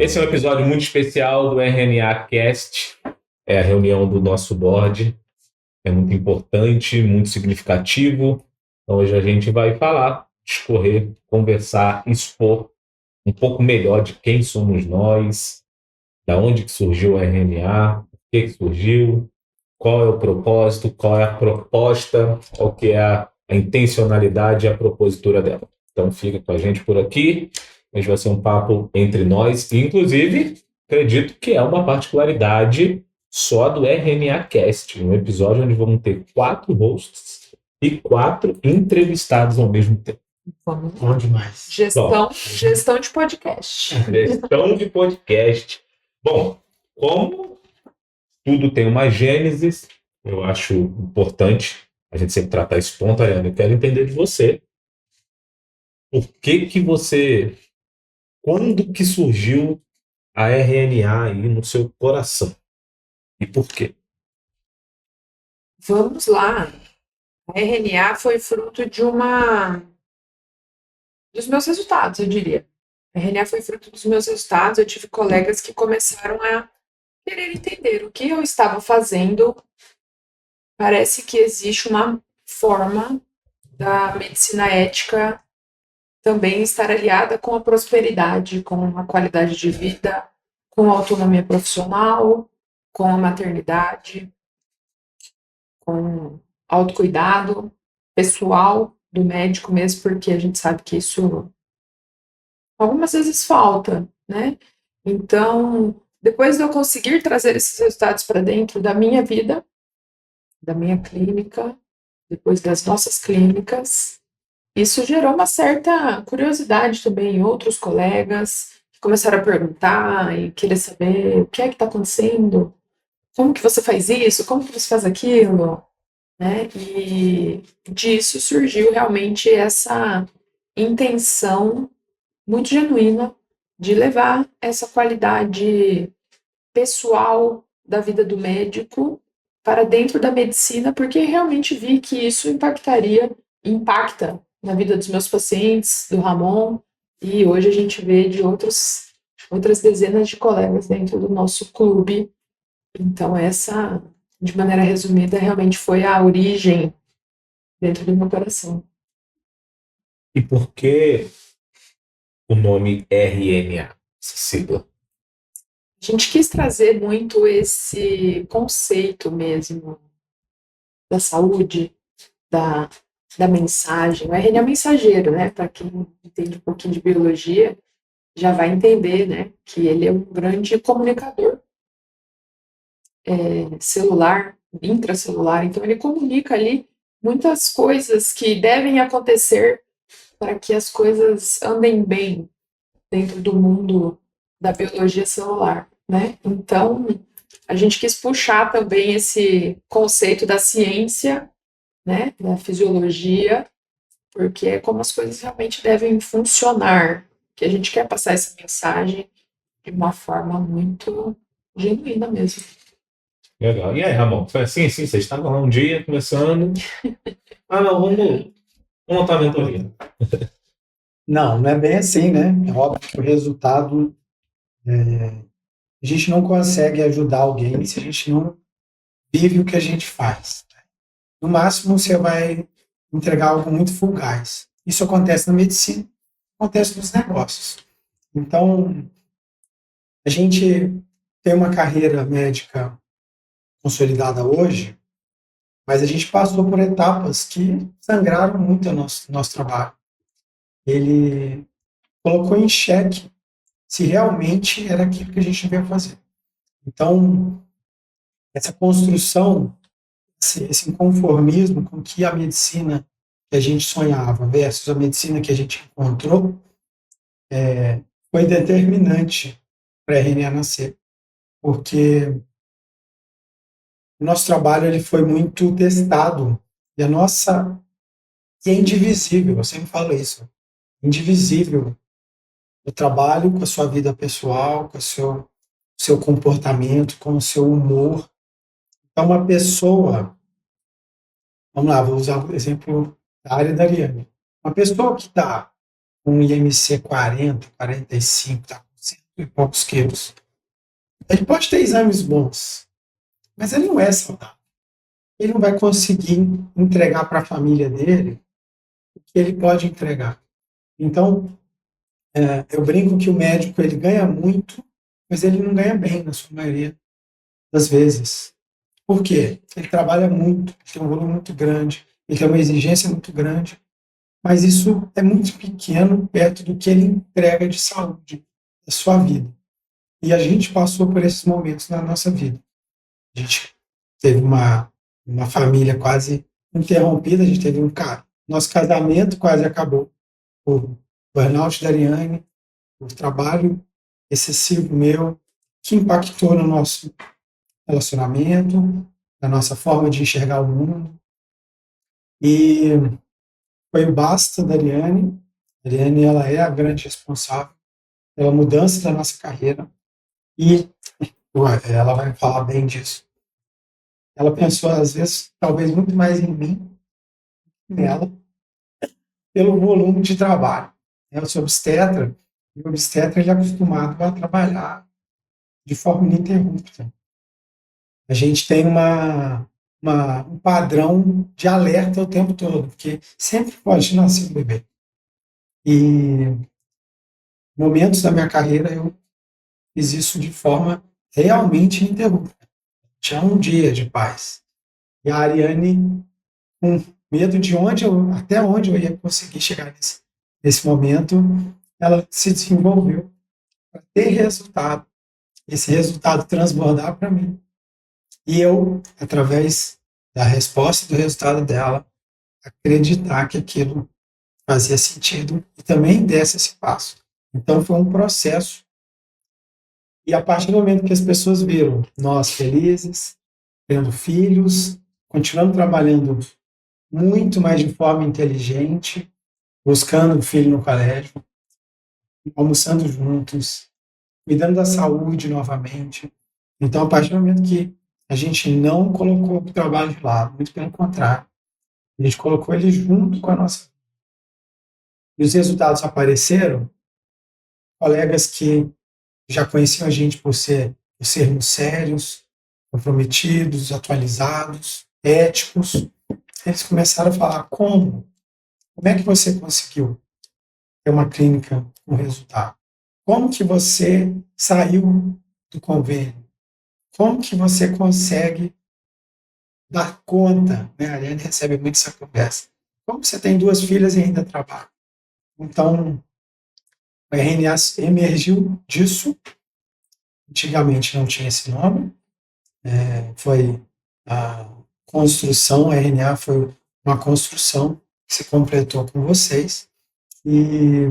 Esse é um episódio muito especial do RNA Cast. É a reunião do nosso board. É muito importante, muito significativo. Então, hoje a gente vai falar, discorrer, conversar, expor um pouco melhor de quem somos nós, da onde que surgiu o RNA, por que surgiu, qual é o propósito, qual é a proposta, qual que é a intencionalidade e a propositura dela. Então fica com a gente por aqui. Hoje vai ser um papo entre nós, e, inclusive, acredito que é uma particularidade só do RNA Cast, um episódio onde vamos ter 4 hosts e 4 entrevistados ao mesmo tempo. Bom demais. Gestão de podcast. Gestão de podcast. Bom, como tudo tem uma gênese, eu acho importante a gente sempre tratar esse ponto, Ariana. Eu quero entender de você. Por que você... Quando que surgiu a RNA aí no seu coração? E por quê? Vamos lá. A RNA foi fruto dos meus resultados, eu diria. A RNA foi fruto dos meus resultados. Eu tive colegas que começaram a querer entender o que eu estava fazendo. Parece que existe uma forma da medicina ética também estar aliada com a prosperidade, com a qualidade de vida, com a autonomia profissional, com a maternidade, com autocuidado pessoal do médico mesmo, porque a gente sabe que isso algumas vezes falta, né? Então, depois de eu conseguir trazer esses resultados para dentro da minha vida, da minha clínica, depois das nossas clínicas, isso gerou uma certa curiosidade também em outros colegas que começaram a perguntar e querer saber o que é que está acontecendo, como que você faz isso, como que você faz aquilo, né? E disso surgiu realmente essa intenção muito genuína de levar essa qualidade pessoal da vida do médico para dentro da medicina, porque realmente vi que isso impacta na vida dos meus pacientes, do Ramon, e hoje a gente vê de outras dezenas de colegas dentro do nosso clube. Então essa, de maneira resumida, realmente foi a origem dentro do meu coração. E por que o nome RNA, essa sigla? A gente quis trazer muito esse conceito mesmo da saúde, da mensagem. O RNA é mensageiro, né? Para quem entende um pouquinho de biologia, já vai entender, né? Que ele é um grande comunicador celular, intracelular. Então, ele comunica ali muitas coisas que devem acontecer para que as coisas andem bem dentro do mundo da biologia celular, né? Então, a gente quis puxar também esse conceito da ciência, né, da fisiologia, porque é como as coisas realmente devem funcionar, que a gente quer passar essa mensagem de uma forma muito genuína mesmo. Legal. E aí, Ramon? Foi assim, vocês estavam lá um dia começando. Ah, não, vamos montar a mentoria. Não é bem assim, né? É óbvio que o resultado... a gente não consegue ajudar alguém se a gente não vive o que a gente faz. No máximo, você vai entregar algo muito fugaz. Isso acontece na medicina, acontece nos negócios. Então, a gente tem uma carreira médica consolidada hoje, mas a gente passou por etapas que sangraram muito o nosso trabalho. Ele colocou em xeque se realmente era aquilo que a gente veio fazer. Então, essa construção, esse inconformismo com que a medicina que a gente sonhava versus a medicina que a gente encontrou, foi determinante para a RNA nascer, porque o nosso trabalho ele foi muito testado e é indivisível, eu sempre falo isso, indivisível o trabalho com a sua vida pessoal, com o seu comportamento, com o seu humor. Então, uma pessoa, vamos lá, vou usar o exemplo da área da Ariane. Uma pessoa que está com IMC 40, 45, está com e poucos quilos. Ele pode ter exames bons, mas ele não é saudável. Ele não vai conseguir entregar para a família dele o que ele pode entregar. Então, eu brinco que o médico ele ganha muito, mas ele não ganha bem na sua maioria das vezes. Por quê? Ele trabalha muito, tem um volume muito grande, ele tem uma exigência muito grande, mas isso é muito pequeno perto do que ele entrega de saúde da sua vida. E a gente passou por esses momentos na nossa vida. A gente teve uma família quase interrompida, a gente teve nosso casamento quase acabou por burnout da Ariane, por trabalho excessivo meu, que impactou no nosso relacionamento, na nossa forma de enxergar o mundo. E foi o basta da Ariane. A Ariane, ela é a grande responsável pela mudança da nossa carreira. E ela vai falar bem disso. Ela pensou, às vezes, talvez muito mais em mim, nela, pelo volume de trabalho. Eu sou obstetra, e o obstetra ele é acostumado a trabalhar de forma ininterrupta. A gente tem um padrão de alerta o tempo todo, porque sempre pode nascer um bebê. E momentos da minha carreira eu fiz isso de forma realmente ininterrupta. Tinha um dia de paz. E a Ariane, com medo de até onde eu ia conseguir chegar nesse momento, ela se desenvolveu para ter resultado, esse resultado transbordar para mim. E eu, através da resposta do resultado dela, acreditar que aquilo fazia sentido e também desse esse passo. Então foi um processo. E a partir do momento que as pessoas viram nós felizes, tendo filhos, continuando trabalhando muito mais de forma inteligente, buscando o filho no colégio, almoçando juntos, cuidando da saúde novamente. Então, a partir do momento que a gente não colocou o trabalho de lado, muito pelo contrário, a gente colocou ele junto com a nossa. E os resultados apareceram, colegas que já conheciam a gente por sermos sérios, comprometidos, atualizados, éticos, eles começaram a falar como é que você conseguiu ter uma clínica com resultado? Como que você saiu do convênio? Como que você consegue dar conta? Né? A Ariane recebe muito essa conversa. Como você tem duas filhas e ainda trabalha? Então, o RNA emergiu disso. Antigamente não tinha esse nome. Foi a construção, a RNA foi uma construção que se completou com vocês. E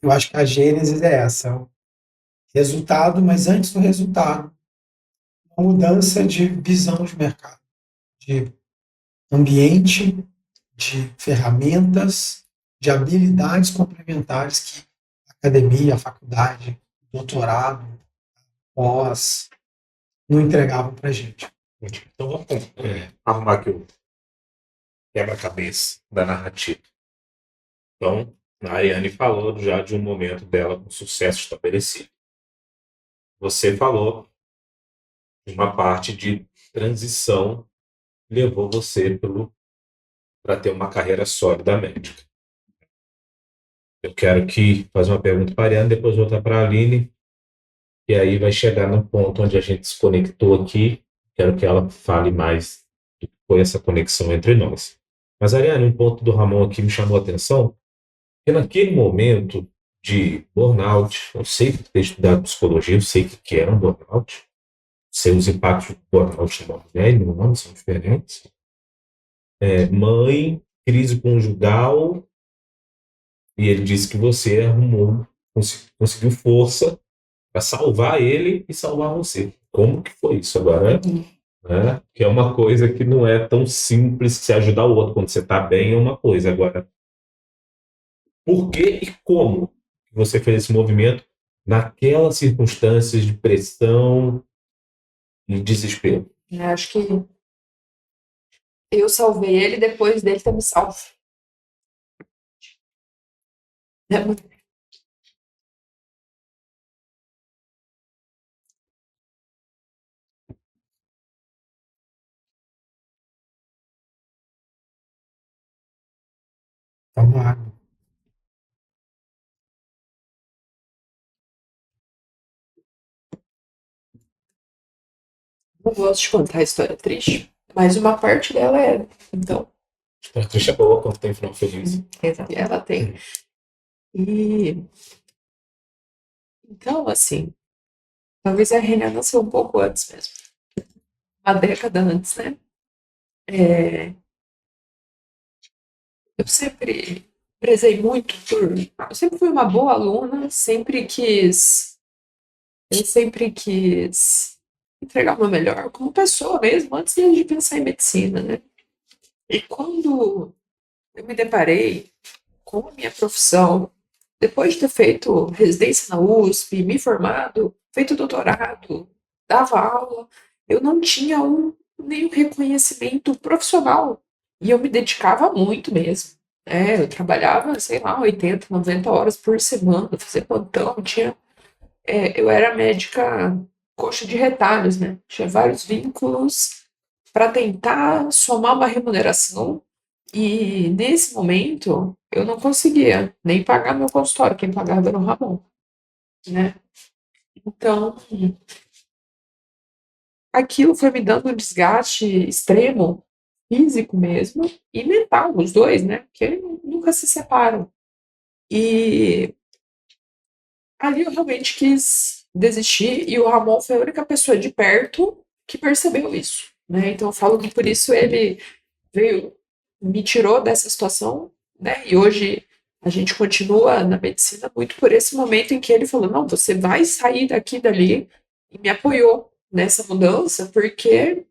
eu acho que a gênese é essa, o resultado, mas antes do resultado, uma mudança de visão de mercado, de ambiente, de ferramentas, de habilidades complementares que a academia, a faculdade, o doutorado, pós, não entregavam para a gente. Então vamos arrumar aqui o quebra-cabeça da narrativa. Então, a Ariane falou já de um momento dela com sucesso estabelecido. Você falou de uma parte de transição que levou você para ter uma carreira sólida médica. Eu quero fazer uma pergunta para a Ariane, depois outra para a Aline, e aí vai chegar no ponto onde a gente se conectou aqui. Quero que ela fale mais do que foi essa conexão entre nós. Mas, Ariane, um ponto do Ramon aqui me chamou a atenção, que naquele momento de burnout, eu sei que ter estudado psicologia, eu sei que era um burnout, sei os impactos do burnout na mulher e no homem são diferentes. Mãe, crise conjugal, e ele disse que você conseguiu força para salvar ele e salvar você. Como que foi isso agora? Né? Que é uma coisa que não é tão simples se ajudar o outro quando você está bem é uma coisa. Agora, por que e como você fez esse movimento naquelas circunstâncias de pressão e desespero? Acho que eu salvei ele depois dele ter me salvo. uma água. Não gosto de contar história triste, mas uma parte dela é. Então, A triste é boa quando tem final feliz. ela tem. E então, assim, talvez a Renée nasceu um pouco antes mesmo. Uma década antes, né? Eu sempre prezei muito por. Eu sempre fui uma boa aluna, eu sempre quis entregar o meu melhor como pessoa mesmo, antes mesmo de pensar em medicina, né? E quando eu me deparei com a minha profissão, depois de ter feito residência na USP, me formado, feito doutorado, dava aula, eu não tinha nenhum reconhecimento profissional. E eu me dedicava muito mesmo. Eu trabalhava, sei lá, 80, 90 horas por semana, fazia plantão, eu era médica coxa de retalhos, né? Tinha vários vínculos para tentar somar uma remuneração e nesse momento eu não conseguia nem pagar meu consultório, quem pagava era o Ramon, né? Então, aquilo foi me dando um desgaste extremo, físico mesmo, e mental, os dois, né? Porque nunca se separam. E ali eu realmente quis desistir, e o Ramon foi a única pessoa de perto que percebeu isso, né? Então eu falo que por isso ele veio, me tirou dessa situação, né? E hoje a gente continua na medicina muito por esse momento em que ele falou: não, você vai sair daqui dali, e me apoiou nessa mudança, porque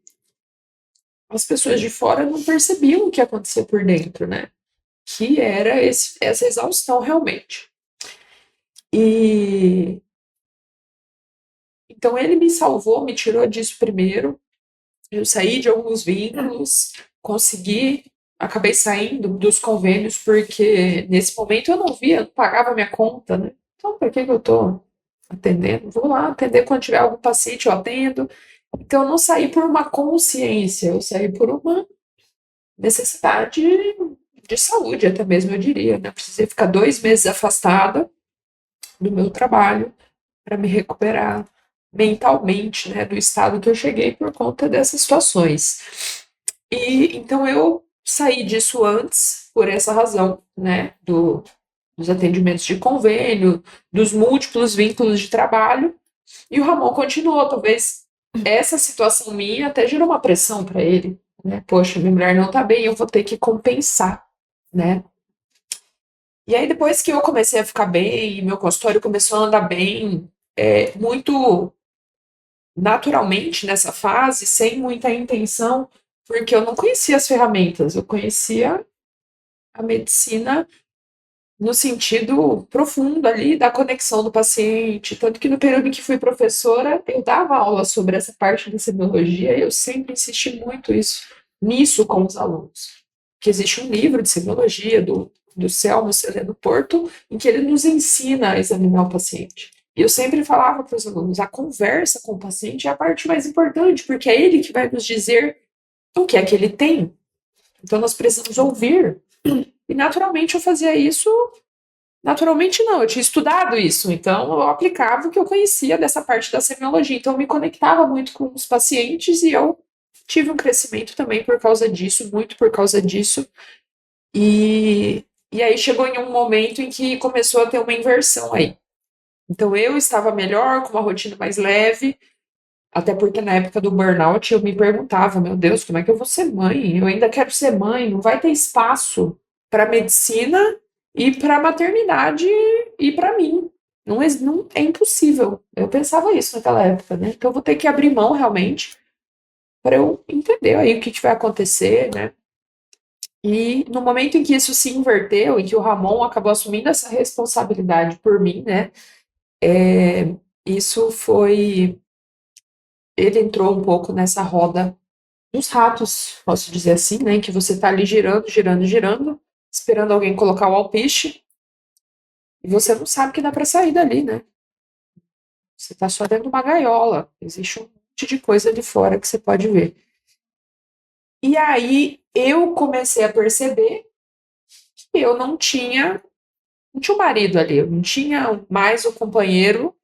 as pessoas de fora não percebiam o que acontecia por dentro, né? Que era essa exaustão realmente. E então ele me salvou, me tirou disso primeiro. Eu saí de alguns vínculos, consegui, acabei saindo dos convênios, porque nesse momento eu não via, não pagava minha conta, né? Então, por que eu tô atendendo? Vou lá atender quando tiver algum paciente, eu atendo. Então, eu não saí por uma consciência, eu saí por uma necessidade de saúde, até mesmo, eu diria, né? Precisei ficar 2 meses afastada do meu trabalho para me recuperar mentalmente, né, do estado que eu cheguei por conta dessas situações. E então eu saí disso antes por essa razão, né, dos atendimentos de convênio, dos múltiplos vínculos de trabalho, e o Ramon continuou, talvez essa situação minha até gerou uma pressão para ele, né? Poxa, minha mulher não tá bem, eu vou ter que compensar, né? E aí depois que eu comecei a ficar bem, e meu consultório começou a andar bem, muito naturalmente nessa fase, sem muita intenção, porque eu não conhecia as ferramentas, eu conhecia a medicina no sentido profundo ali da conexão do paciente, tanto que no período em que fui professora, eu dava aula sobre essa parte da semiologia, e eu sempre insisti muito nisso com os alunos, que existe um livro de semiologia do Celmo Celeno Porto, em que ele nos ensina a examinar o paciente. E eu sempre falava para os alunos, a conversa com o paciente é a parte mais importante, porque é ele que vai nos dizer o que é que ele tem. Então nós precisamos ouvir. E naturalmente eu fazia isso. Naturalmente não, eu tinha estudado isso, então eu aplicava o que eu conhecia dessa parte da semiologia. Então eu me conectava muito com os pacientes e eu tive um crescimento também por causa disso, muito por causa disso. E aí chegou em um momento em que começou a ter uma inversão aí. Então eu estava melhor, com uma rotina mais leve, até porque na época do burnout eu me perguntava, meu Deus, como é que eu vou ser mãe? Eu ainda quero ser mãe, não vai ter espaço para medicina e para maternidade e para mim. Não, não é impossível. Eu pensava isso naquela época, né? Então eu vou ter que abrir mão realmente para eu entender aí o que vai acontecer, né? E no momento em que isso se inverteu, em que o Ramon acabou assumindo essa responsabilidade por mim, né? Isso foi. Ele entrou um pouco nessa roda dos ratos, posso dizer assim, né? Em que você tá ali girando, girando, girando, esperando alguém colocar o alpiste, e você não sabe que dá para sair dali, né? Você tá só dentro de uma gaiola. Existe um monte de coisa de fora que você pode ver. E aí eu comecei a perceber e eu não tinha o marido ali, eu não tinha mais o companheiro,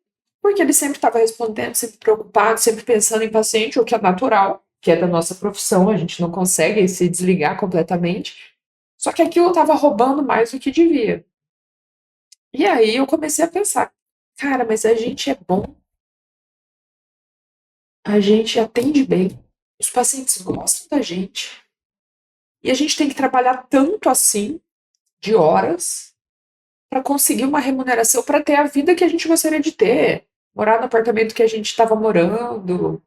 porque ele sempre estava respondendo, sempre preocupado, sempre pensando em paciente, o que é natural, que é da nossa profissão, a gente não consegue se desligar completamente. Só que aquilo estava roubando mais do que devia. E aí eu comecei a pensar, cara, mas a gente é bom, a gente atende bem, os pacientes gostam da gente, e a gente tem que trabalhar tanto assim, de horas, para conseguir uma remuneração, para ter a vida que a gente gostaria de ter, morar no apartamento que a gente estava morando,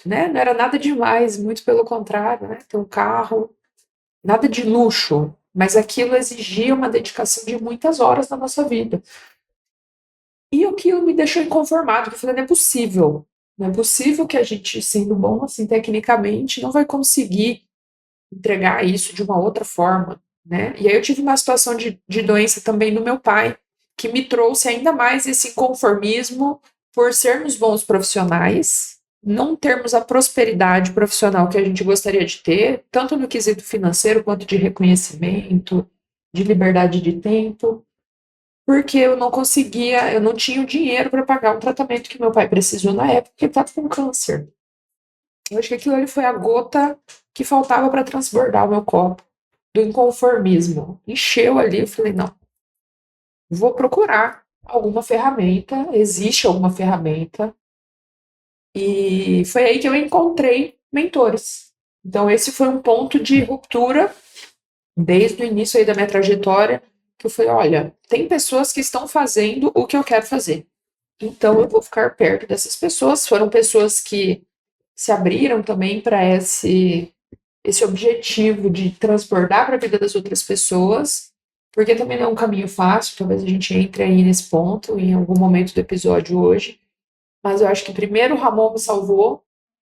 né? Não era nada demais, muito pelo contrário, né? Ter um carro, nada de luxo, mas aquilo exigia uma dedicação de muitas horas na nossa vida. E aquilo me deixou inconformado, porque eu falei, não é possível. Não é possível que a gente, sendo bom assim tecnicamente, não vai conseguir entregar isso de uma outra forma, né? E aí eu tive uma situação de doença também no meu pai, que me trouxe ainda mais esse inconformismo por sermos bons profissionais, não termos a prosperidade profissional que a gente gostaria de ter, tanto no quesito financeiro quanto de reconhecimento, de liberdade de tempo, porque eu não conseguia, eu não tinha o dinheiro para pagar um tratamento que meu pai precisou na época, porque ele estava com câncer. Eu acho que aquilo ali foi a gota que faltava para transbordar o meu copo do inconformismo. Encheu ali, eu falei, não, vou procurar alguma ferramenta, existe alguma ferramenta, e foi aí que eu encontrei mentores. Então esse foi um ponto de ruptura desde o início aí da minha trajetória, que eu falei, olha, tem pessoas que estão fazendo o que eu quero fazer. Então eu vou ficar perto dessas pessoas. Foram pessoas que se abriram também para esse objetivo de transbordar para a vida das outras pessoas, porque também não é um caminho fácil, talvez a gente entre aí nesse ponto em algum momento do episódio hoje, mas eu acho que primeiro o Ramon me salvou,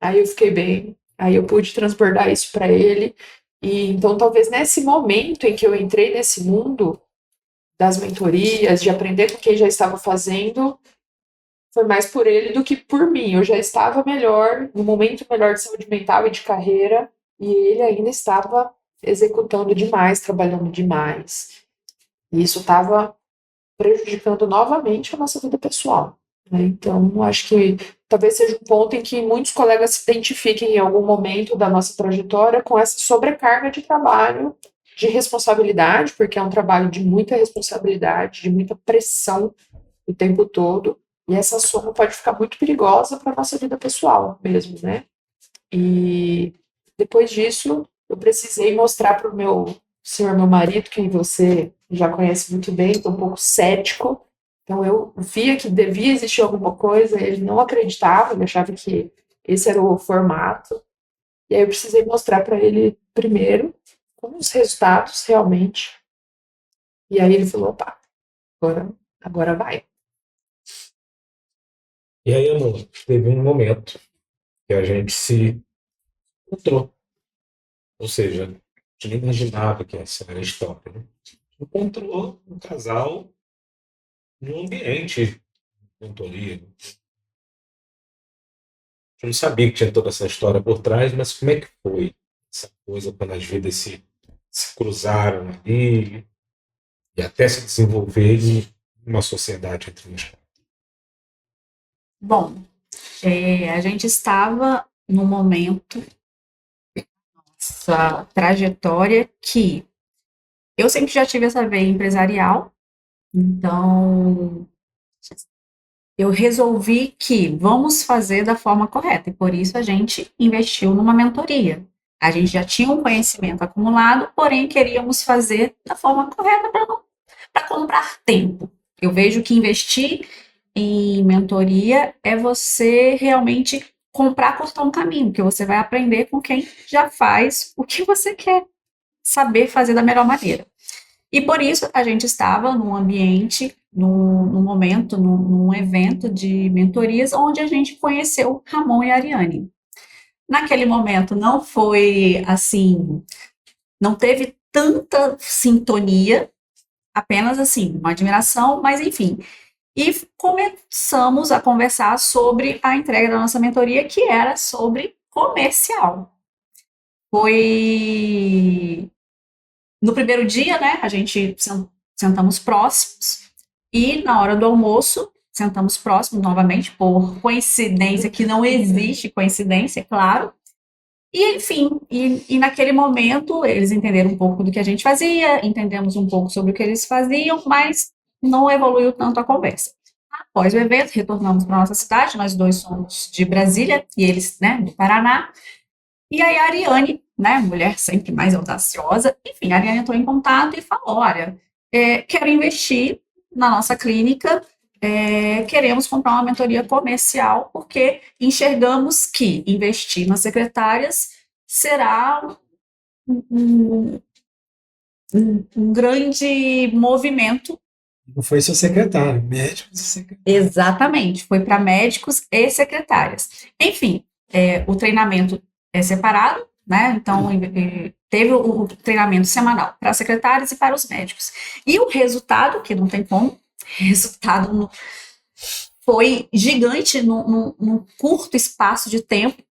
aí eu fiquei bem, aí eu pude transbordar isso para ele, e então talvez nesse momento em que eu entrei nesse mundo das mentorias, de aprender com quem já estava fazendo, foi mais por ele do que por mim. Eu já estava melhor, no momento melhor de saúde mental e de carreira, e ele ainda estava executando demais, trabalhando demais. E isso estava prejudicando novamente a nossa vida pessoal, né? Então, acho que talvez seja um ponto em que muitos colegas se identifiquem em algum momento da nossa trajetória com essa sobrecarga de trabalho, de responsabilidade, porque é um trabalho de muita responsabilidade, de muita pressão o tempo todo, e essa soma pode ficar muito perigosa para a nossa vida pessoal mesmo, né? E depois disso, eu precisei mostrar para o meu senhor, meu marido, que você já conhece muito bem, que é um pouco cético. Então eu via que devia existir alguma coisa, ele não acreditava, ele achava que esse era o formato. E aí eu precisei mostrar para ele primeiro, com os resultados realmente. E aí ele falou, opa, agora vai. E aí, amor, teve um momento que a gente se encontrou. Ou seja, a gente nem imaginava que essa era a história, né? Encontrou um casal num ambiente de mentoria. Eu não sabia que tinha toda essa história por trás, mas como é que foi essa coisa quando as vidas se cruzaram ali e até se desenvolver em uma sociedade entre nós? Bom, a gente estava no momento, essa trajetória que eu sempre já tive essa veia empresarial, então eu resolvi que vamos fazer da forma correta, e por isso a gente investiu numa mentoria. A gente já tinha um conhecimento acumulado, porém queríamos fazer da forma correta para comprar tempo. Eu vejo que investir em mentoria é você realmente comprar, cortar um caminho, porque você vai aprender com quem já faz o que você quer saber fazer da melhor maneira. E por isso a gente estava num ambiente, num momento, num evento de mentorias, onde a gente conheceu Ramon e Ariane. Naquele momento não foi assim, não teve tanta sintonia, apenas assim, uma admiração, mas enfim. E começamos a conversar sobre a entrega da nossa mentoria, que era sobre comercial. Foi No primeiro dia, né, a gente sentamos próximos, e na hora do almoço, sentamos próximos novamente, por coincidência, que não existe coincidência, claro. E, enfim, e naquele momento eles entenderam um pouco do que a gente fazia, entendemos um pouco sobre o que eles faziam, mas não evoluiu tanto a conversa. Após o evento, retornamos para nossa cidade, nós dois somos de Brasília e eles, né, do Paraná. E aí a Ariane, né, mulher sempre mais audaciosa, enfim, a Ariane entrou em contato e falou, olha, quero investir na nossa clínica, queremos comprar uma mentoria comercial, porque enxergamos que investir nas secretárias será um grande movimento. Não foi seu secretário, médicos e secretários. Exatamente, foi para médicos e secretárias. Enfim, o treinamento é separado, né? Então, teve o treinamento semanal para secretárias e para os médicos. E o resultado, que não tem como, resultado foi gigante num curto espaço de tempo.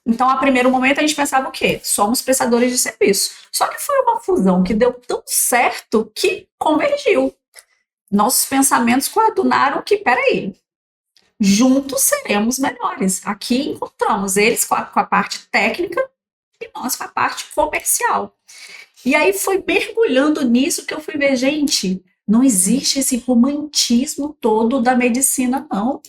Então, a primeiro momento, a gente pensava o quê? Somos prestadores de serviço. Só que foi uma fusão que deu tão certo que convergiu. Nossos pensamentos coadunaram que, peraí, juntos seremos melhores. Aqui encontramos eles com a parte técnica e nós com a parte comercial. E aí foi mergulhando nisso que eu fui ver, gente, não existe esse romantismo todo da medicina, não.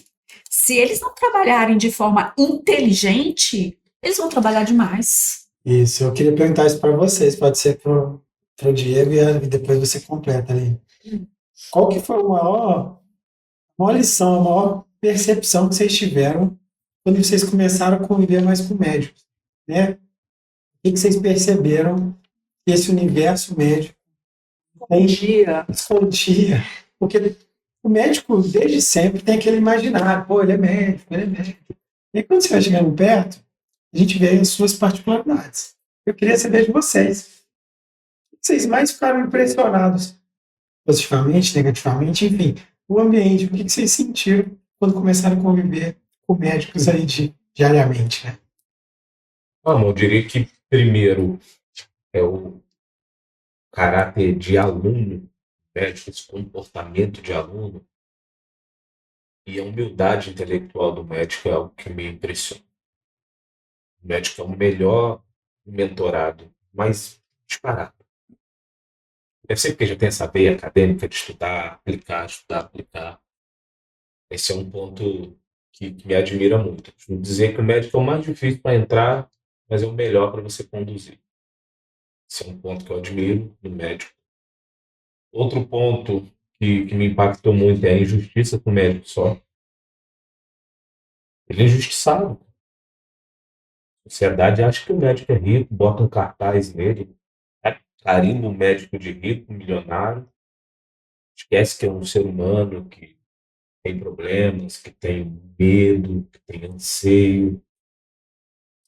Se eles não trabalharem de forma inteligente, eles vão trabalhar demais. Isso, eu queria perguntar isso para vocês, pode ser para o Diego e depois você completa ali. Qual que foi a maior lição, a maior percepção que vocês tiveram quando vocês começaram a conviver mais com médicos, né? O que vocês perceberam que esse universo médico escondia? Porque o médico, desde sempre, tem aquele imaginário, pô, ele é médico, ele é médico. E aí, quando você vai chegando perto, a gente vê as suas particularidades. Eu queria saber de vocês. O que vocês mais ficaram impressionados? Positivamente, negativamente, enfim, o ambiente, o que vocês sentiram quando começaram a conviver com médicos aí diariamente, né? Eu diria que, primeiro, é o caráter de aluno, médico, esse comportamento de aluno, e a humildade intelectual do médico é algo que me impressiona. O médico é o melhor mentorado, mais disparado. Deve ser porque já tem essa veia acadêmica de estudar, aplicar, estudar, aplicar. Esse é um ponto que me admira muito. Costumo dizer que o médico é o mais difícil para entrar, mas é o melhor para você conduzir. Esse é um ponto que eu admiro no médico. Outro ponto que me impactou muito é a injustiça com o médico só. Ele é injustiçado. A sociedade acha que o médico é rico, bota um cartaz nele, carimba o médico de rico, milionário, esquece que é um ser humano que tem problemas, que tem medo, que tem anseio.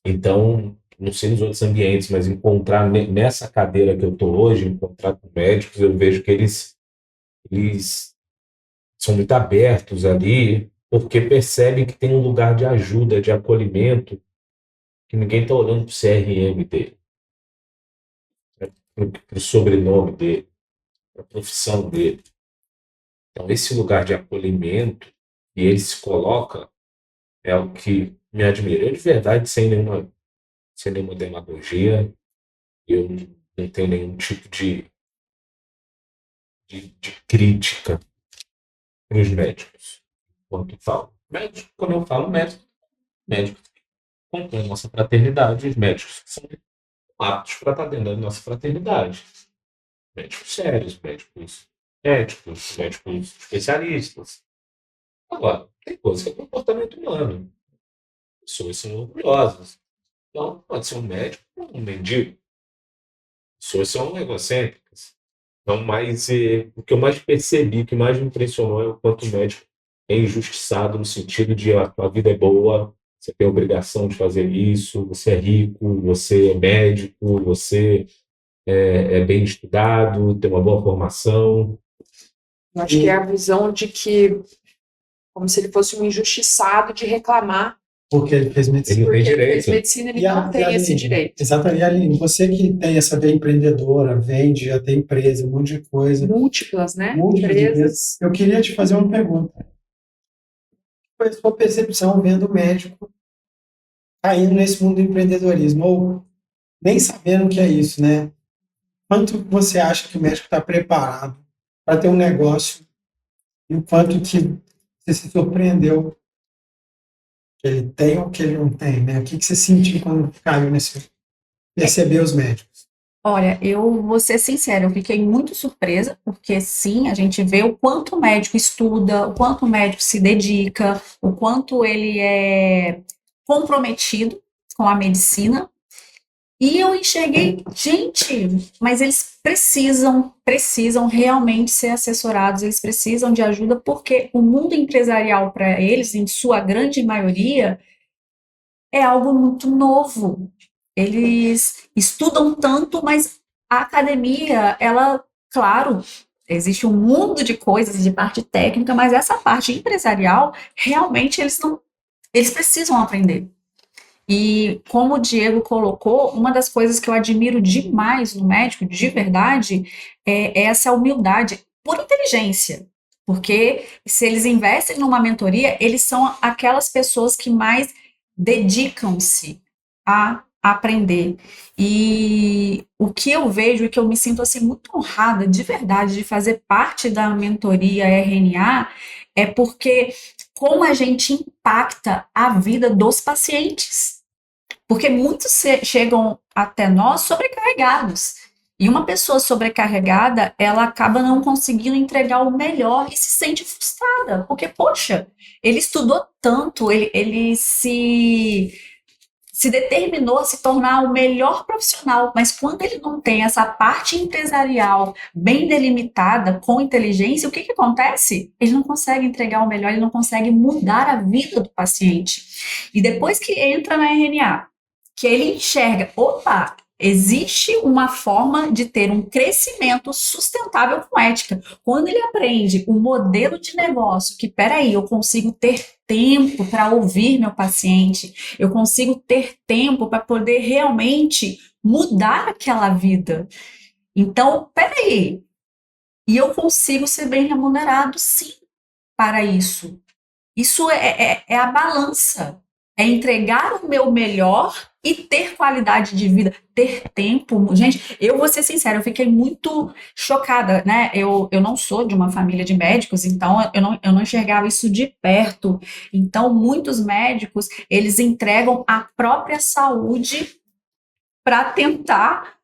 Então, não sei nos outros ambientes, mas encontrar nessa cadeira que eu estou hoje, encontrar com médicos, eu vejo que eles são muito abertos ali, porque percebem que tem um lugar de ajuda, de acolhimento, que ninguém está olhando para o CRM dele, para o sobrenome dele, para a profissão dele. Então, esse lugar de acolhimento, e ele se coloca, é o que me admira. Eu, de verdade, sem nenhuma demagogia, eu não tenho nenhum tipo de crítica para os médicos. Quando eu falo médico compõe a nossa fraternidade, os médicos são aptos para estar dentro da nossa fraternidade. Médicos sérios, médicos éticos, médicos especialistas. Agora, tem coisa que é comportamento humano. Pessoas são orgulhosas. Então, pode ser um médico ou um mendigo. Pessoas são egocêntricas. Então, o que eu mais percebi, o que mais me impressionou é o quanto o médico é injustiçado no sentido de a tua vida é boa, você tem a obrigação de fazer isso, você é rico, você é médico, você é bem estudado, tem uma boa formação. Eu acho que é a visão de que, como se ele fosse um injustiçado de reclamar Porque ele fez medicina. Ele não tem Porque ele fez direito. medicina, ele E a- não e tem a esse Aline? direito. Exatamente. E Aline, você que tem essa veia empreendedora, vende, já tem empresa, um monte de coisa, Múltiplas, né? múltiplas Empresas. eu queria te fazer uma pergunta. Qual é a sua percepção vendo o médico caindo nesse mundo do empreendedorismo, ou nem sabendo o que é isso, né? Quanto você acha que o médico está preparado para ter um negócio e o quanto que você se surpreendeu que ele tem ou que ele não tem, né? O que você sentiu quando caiu nesse perceber os médicos? Olha, eu vou ser sincera, eu fiquei muito surpresa, porque sim, a gente vê o quanto o médico estuda, o quanto o médico se dedica, o quanto ele é comprometido com a medicina. E eu enxerguei, gente, mas eles precisam realmente ser assessorados, eles precisam de ajuda, porque o mundo empresarial para eles, em sua grande maioria, é algo muito novo. Eles estudam tanto, mas a academia, ela, claro, existe um mundo de coisas de parte técnica, mas essa parte empresarial, realmente eles precisam aprender. E como o Diego colocou, uma das coisas que eu admiro demais no médico, de verdade, é essa humildade por inteligência. Porque se eles investem numa mentoria, eles são aquelas pessoas que mais dedicam-se a aprender. E o que eu vejo e que eu me sinto assim muito honrada de verdade de fazer parte da mentoria RNA é porque como a gente impacta a vida dos pacientes. Porque muitos chegam até nós sobrecarregados. E uma pessoa sobrecarregada, ela acaba não conseguindo entregar o melhor e se sente frustrada. Porque, poxa, ele estudou tanto, ele se determinou a se tornar o melhor profissional, mas quando ele não tem essa parte empresarial bem delimitada, com inteligência, o que acontece? Ele não consegue entregar o melhor, ele não consegue mudar a vida do paciente. E depois que entra na RNA, que ele enxerga, opa, existe uma forma de ter um crescimento sustentável com ética. Quando ele aprende o modelo de negócio, que peraí, eu consigo ter tempo para ouvir meu paciente, eu consigo ter tempo para poder realmente mudar aquela vida. Então, peraí, e eu consigo ser bem remunerado, sim, para isso. Isso é a balança. É entregar o meu melhor e ter qualidade de vida, ter tempo. Gente, eu vou ser sincera, eu fiquei muito chocada, né? Eu não sou de uma família de médicos, então eu não enxergava isso de perto. Então, muitos médicos, eles entregam a própria saúde para tentar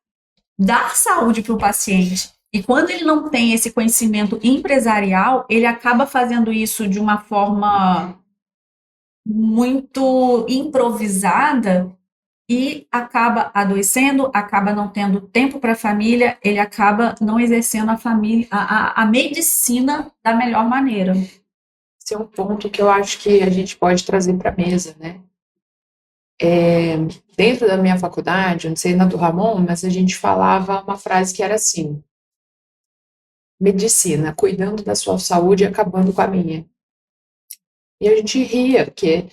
dar saúde para o paciente. E quando ele não tem esse conhecimento empresarial, ele acaba fazendo isso de uma forma muito improvisada e acaba adoecendo, acaba não tendo tempo para a família, ele acaba não exercendo a medicina da melhor maneira. Esse é um ponto que eu acho que a gente pode trazer para a mesa, né? Dentro da minha faculdade, eu não sei na do Ramon, mas a gente falava uma frase que era assim: medicina, cuidando da sua saúde e acabando com a minha. E a gente ria, porque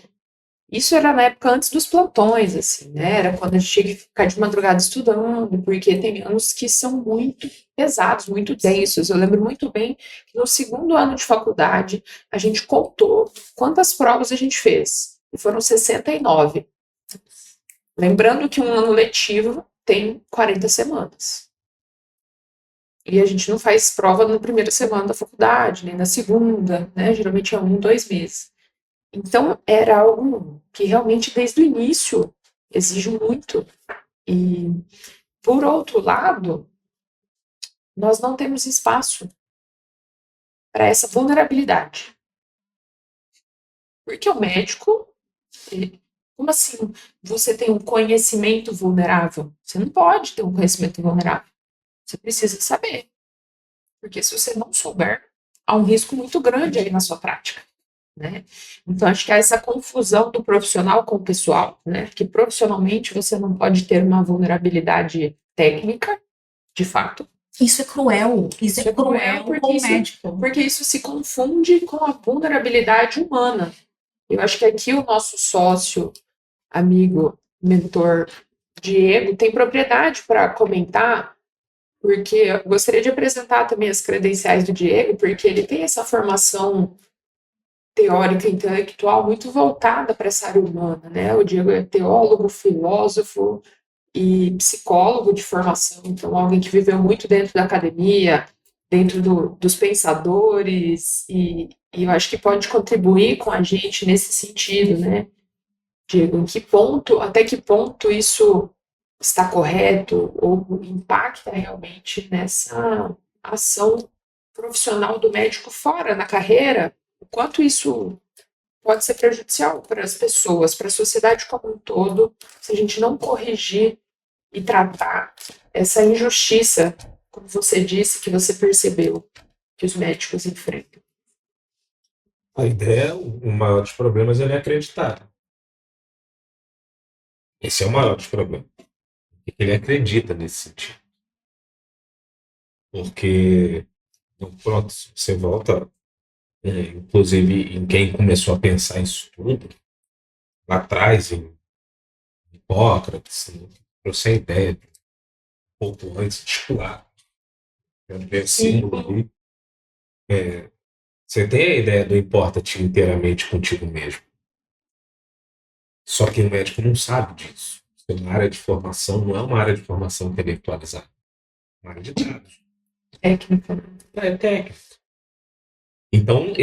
isso era na época antes dos plantões, assim, né? Era quando a gente tinha que ficar de madrugada estudando, porque tem anos que são muito pesados, muito densos. Eu lembro muito bem que no segundo ano de faculdade, a gente contou quantas provas a gente fez. E foram 69. Lembrando que um ano letivo tem 40 semanas. E a gente não faz prova na primeira semana da faculdade, nem na segunda, né? Geralmente é 1, 2 meses. Então, era algo que realmente, desde o início, exige muito. E, por outro lado, nós não temos espaço para essa vulnerabilidade. Porque o médico, como assim você tem um conhecimento vulnerável? Você não pode ter um conhecimento vulnerável. Você precisa saber. Porque se você não souber, há um risco muito grande aí na sua prática. Né? Então, acho que há essa confusão do profissional com o pessoal, né? Que profissionalmente você não pode ter uma vulnerabilidade técnica, de fato. Isso é cruel, isso é cruel com o médico. Porque isso se confunde com a vulnerabilidade humana. Eu acho que aqui o nosso sócio, amigo, mentor Diego tem propriedade para comentar, porque eu gostaria de apresentar também as credenciais do Diego, porque ele tem essa formação teórica e intelectual muito voltada para essa área humana, né? O Diego é teólogo, filósofo e psicólogo de formação, então alguém que viveu muito dentro da academia, dentro dos pensadores, e eu acho que pode contribuir com a gente nesse sentido, né? Diego, em que ponto, até que ponto isso está correto ou impacta realmente nessa ação profissional do médico fora na carreira? O quanto isso pode ser prejudicial para as pessoas, para a sociedade como um todo, se a gente não corrigir e tratar essa injustiça, como você disse, que você percebeu que os médicos enfrentam. A ideia, o maior dos problemas é ele acreditar. Esse é o maior dos problemas. Ele acredita nesse sentido. Porque, pronto, se você volta, inclusive em quem começou a pensar isso tudo, lá atrás, em Hipócrates, eu sei ideia, um pouco antes de Escolar, o símbolo ali. Você tem a ideia do importa-te inteiramente contigo mesmo. Só que o médico não sabe disso. É uma área de formação, não é uma área de formação intelectualizada. É uma área de dados. Técnica. É técnica. Então,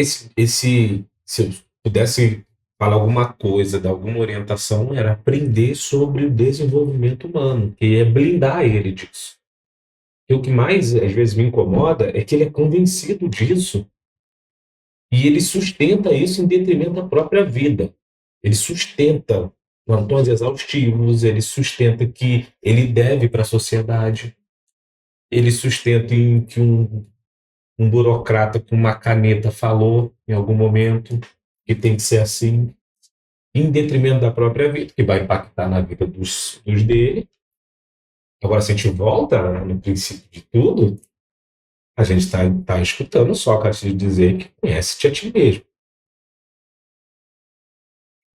se eu pudesse falar alguma coisa, dar alguma orientação, era aprender sobre o desenvolvimento humano, que é blindar ele disso. E o que mais, às vezes, me incomoda é que ele é convencido disso e ele sustenta isso em detrimento da própria vida. Ele sustenta plantões exaustivos, ele sustenta que ele deve para a sociedade, ele sustenta em que um burocrata com uma caneta falou em algum momento que tem que ser assim, em detrimento da própria vida, que vai impactar na vida dos dele. Agora, se a gente volta no princípio de tudo, a gente está escutando Sócrates dizer que conhece-te a ti mesmo.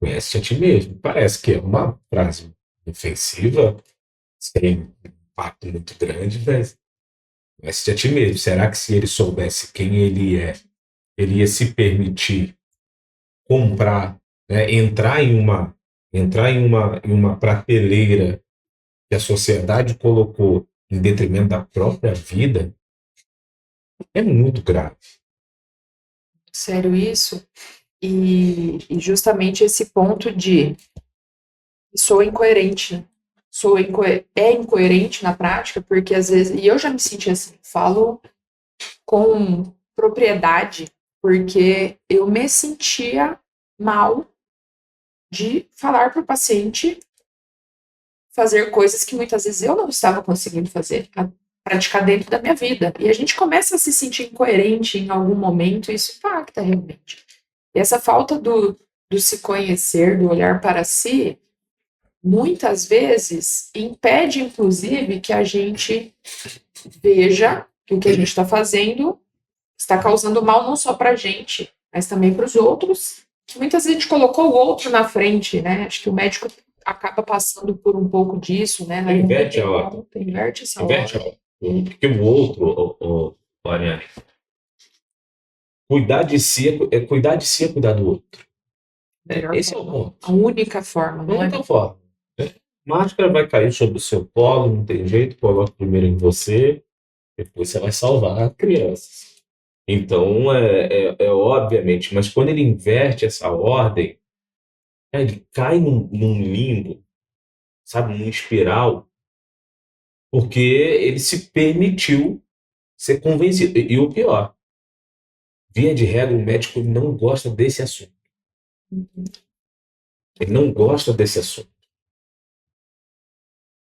Conhece-te a ti mesmo. Parece que é uma frase ofensiva, sem um impacto muito grande, mas conhece-te a ti mesmo. Será que se ele soubesse quem ele é, ele ia se permitir comprar, né, entrar em uma prateleira que a sociedade colocou em detrimento da própria vida? É muito grave. Sério isso? E justamente esse ponto de sou incoerente, né? É incoerente na prática, porque às vezes, e eu já me senti assim, falo com propriedade, porque eu me sentia mal de falar para o paciente fazer coisas que muitas vezes eu não estava conseguindo fazer, praticar dentro da minha vida. E a gente começa a se sentir incoerente em algum momento, e isso impacta realmente. E essa falta do se conhecer, do olhar para si, muitas vezes impede, inclusive, que a gente veja que o que a gente está fazendo está causando mal não só para a gente, mas também para os outros, que muitas vezes a gente colocou o outro na frente, né? Acho que o médico acaba passando por um pouco disso, né? Inverte a ordem. Inverte essa Inverte a ordem. ordem. Porque o outro, Ariane, cuidar de si é cuidar de si, é cuidar do outro. Esse é o ponto. A única forma, Não não é? é forma. Máscara vai cair sobre o seu colo, não tem jeito, coloca primeiro em você, depois você vai salvar crianças. Então, obviamente, mas quando ele inverte essa ordem, ele cai num limbo, sabe, num espiral, porque ele se permitiu ser convencido. E o pior, via de regra, o médico não gosta desse assunto. Ele não gosta desse assunto.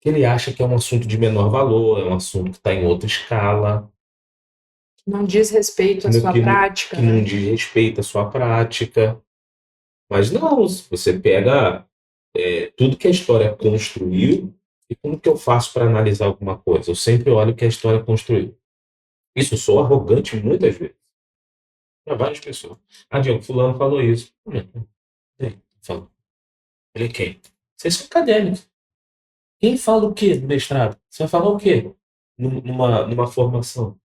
Ele acha que é um assunto de menor valor, é um assunto que está em outra escala. Não diz respeito à sua prática, que né? não diz respeito à sua prática. Mas não, se você pega tudo que a história construiu, e como que eu faço para analisar alguma coisa? Eu sempre olho o que a história construiu. Isso, eu sou arrogante muitas vezes. Para várias pessoas. Ah, Diego, fulano falou isso. Falou. Ele quem? Vocês são acadêmicos. Quem fala o quê no mestrado? Você vai falar o quê numa formação?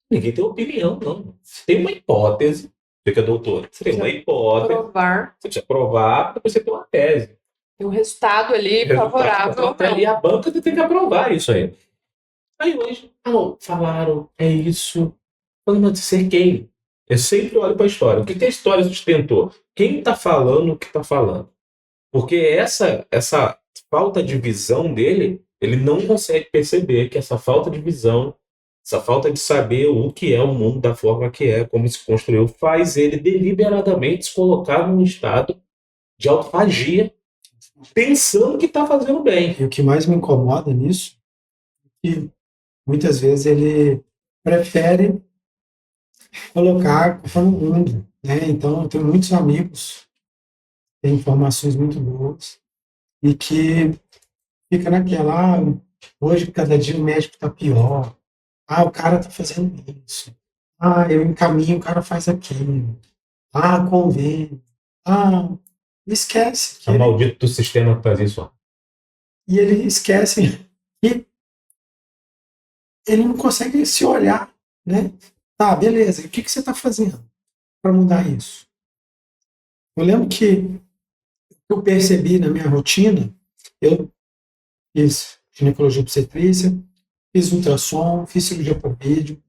Ninguém tem opinião, não. Você tem uma hipótese, fica doutor. Você tem uma hipótese, Provar. você precisa provar, depois você tem uma tese. E o resultado ali favorável. Até ali a banca tem que aprovar isso aí. Aí hoje, falaram, é isso. Falando, mas você é quem? Eu sempre olho para a história. O que a história sustentou? Quem está falando o que está falando? Porque essa falta de visão dele, ele não consegue perceber que essa falta de visão, essa falta de saber o que é o mundo da forma que é, como se construiu, faz ele deliberadamente se colocar num estado de autofagia, pensando que está fazendo bem. E o que mais me incomoda nisso é que muitas vezes ele prefere colocar a culpa no mundo, né? Então, eu tenho muitos amigos que têm informações muito boas e que fica naquela, hoje cada dia o médico está pior, o cara está fazendo isso, eu encaminho, o cara faz aquilo, convênio, esquece. É o maldito do sistema que faz isso. E ele esquece que ele não consegue se olhar, né? Tá, beleza, e o que você está fazendo para mudar isso? Eu lembro que eu percebi na minha rotina, eu fiz ginecologia obstetrícia, fiz ultrassom, fiz cirurgia por vídeo,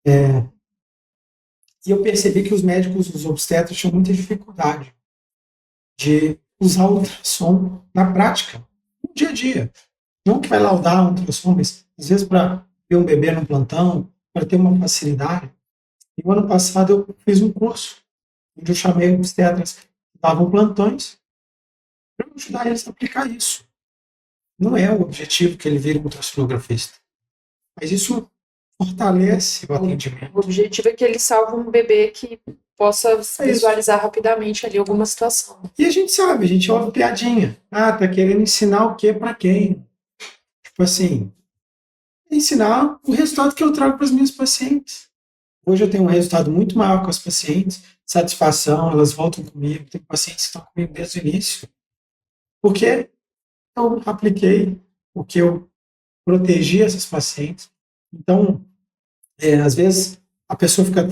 e eu percebi que os médicos, os obstetras, tinham muita dificuldade de usar o ultrassom na prática, no dia a dia. Não que vai laudar um ultrassom, mas às vezes para ver um bebê no plantão, para ter uma facilidade. E no ano passado eu fiz um curso, onde eu chamei obstetras que davam plantões para ajudar eles a aplicar isso. Não é o objetivo que ele vire um ultrassonografista, mas isso fortalece o atendimento. O objetivo é que ele salve um bebê que possa visualizar rapidamente ali alguma situação. E a gente sabe, a gente ouve piadinha. Tá querendo ensinar o quê para quem? Tipo assim, ensinar o resultado que eu trago para as minhas pacientes. Hoje eu tenho um resultado muito maior com as pacientes, satisfação, elas voltam comigo, tem pacientes que estão comigo desde o início. Porque eu apliquei o que eu protegi essas pacientes. Então, às vezes, a pessoa fica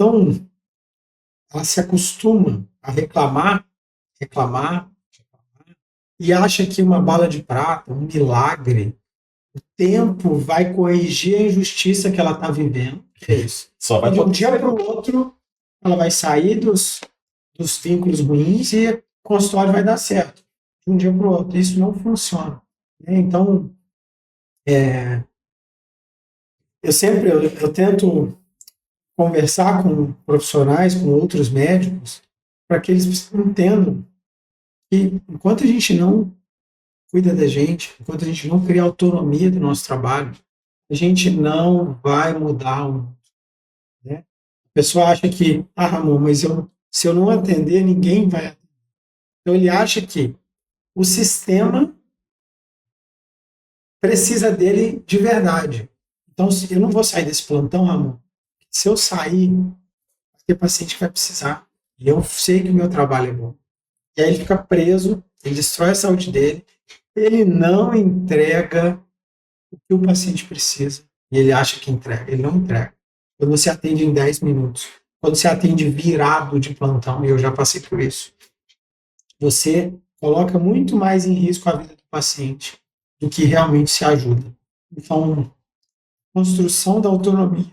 ela se acostuma a reclamar, e acha que uma bala de prata, um milagre, o tempo vai corrigir a injustiça que ela está vivendo. Que é isso. Só vai de um dia para o outro, ela vai sair dos vínculos ruins e o consultório vai dar certo. De um dia para o outro. Isso não funciona. Então, eu tento conversar com profissionais, com outros médicos, para que eles entendam que enquanto a gente não cuida da gente, enquanto a gente não cria autonomia do nosso trabalho, a gente não vai mudar o mundo. Né? A pessoa acha que, Ramon, mas se eu não atender, ninguém vai atender. Então ele acha que o sistema precisa dele de verdade. Então, eu não vou sair desse plantão, Ramon. Se eu sair, vai ter paciente que vai precisar. E eu sei que o meu trabalho é bom. E aí ele fica preso, ele destrói a saúde dele, ele não entrega o que o paciente precisa. E ele acha que entrega. Ele não entrega. Quando você atende em 10 minutos, quando você atende virado de plantão, e eu já passei por isso, você coloca muito mais em risco a vida do paciente do que realmente se ajuda. Então, construção da autonomia,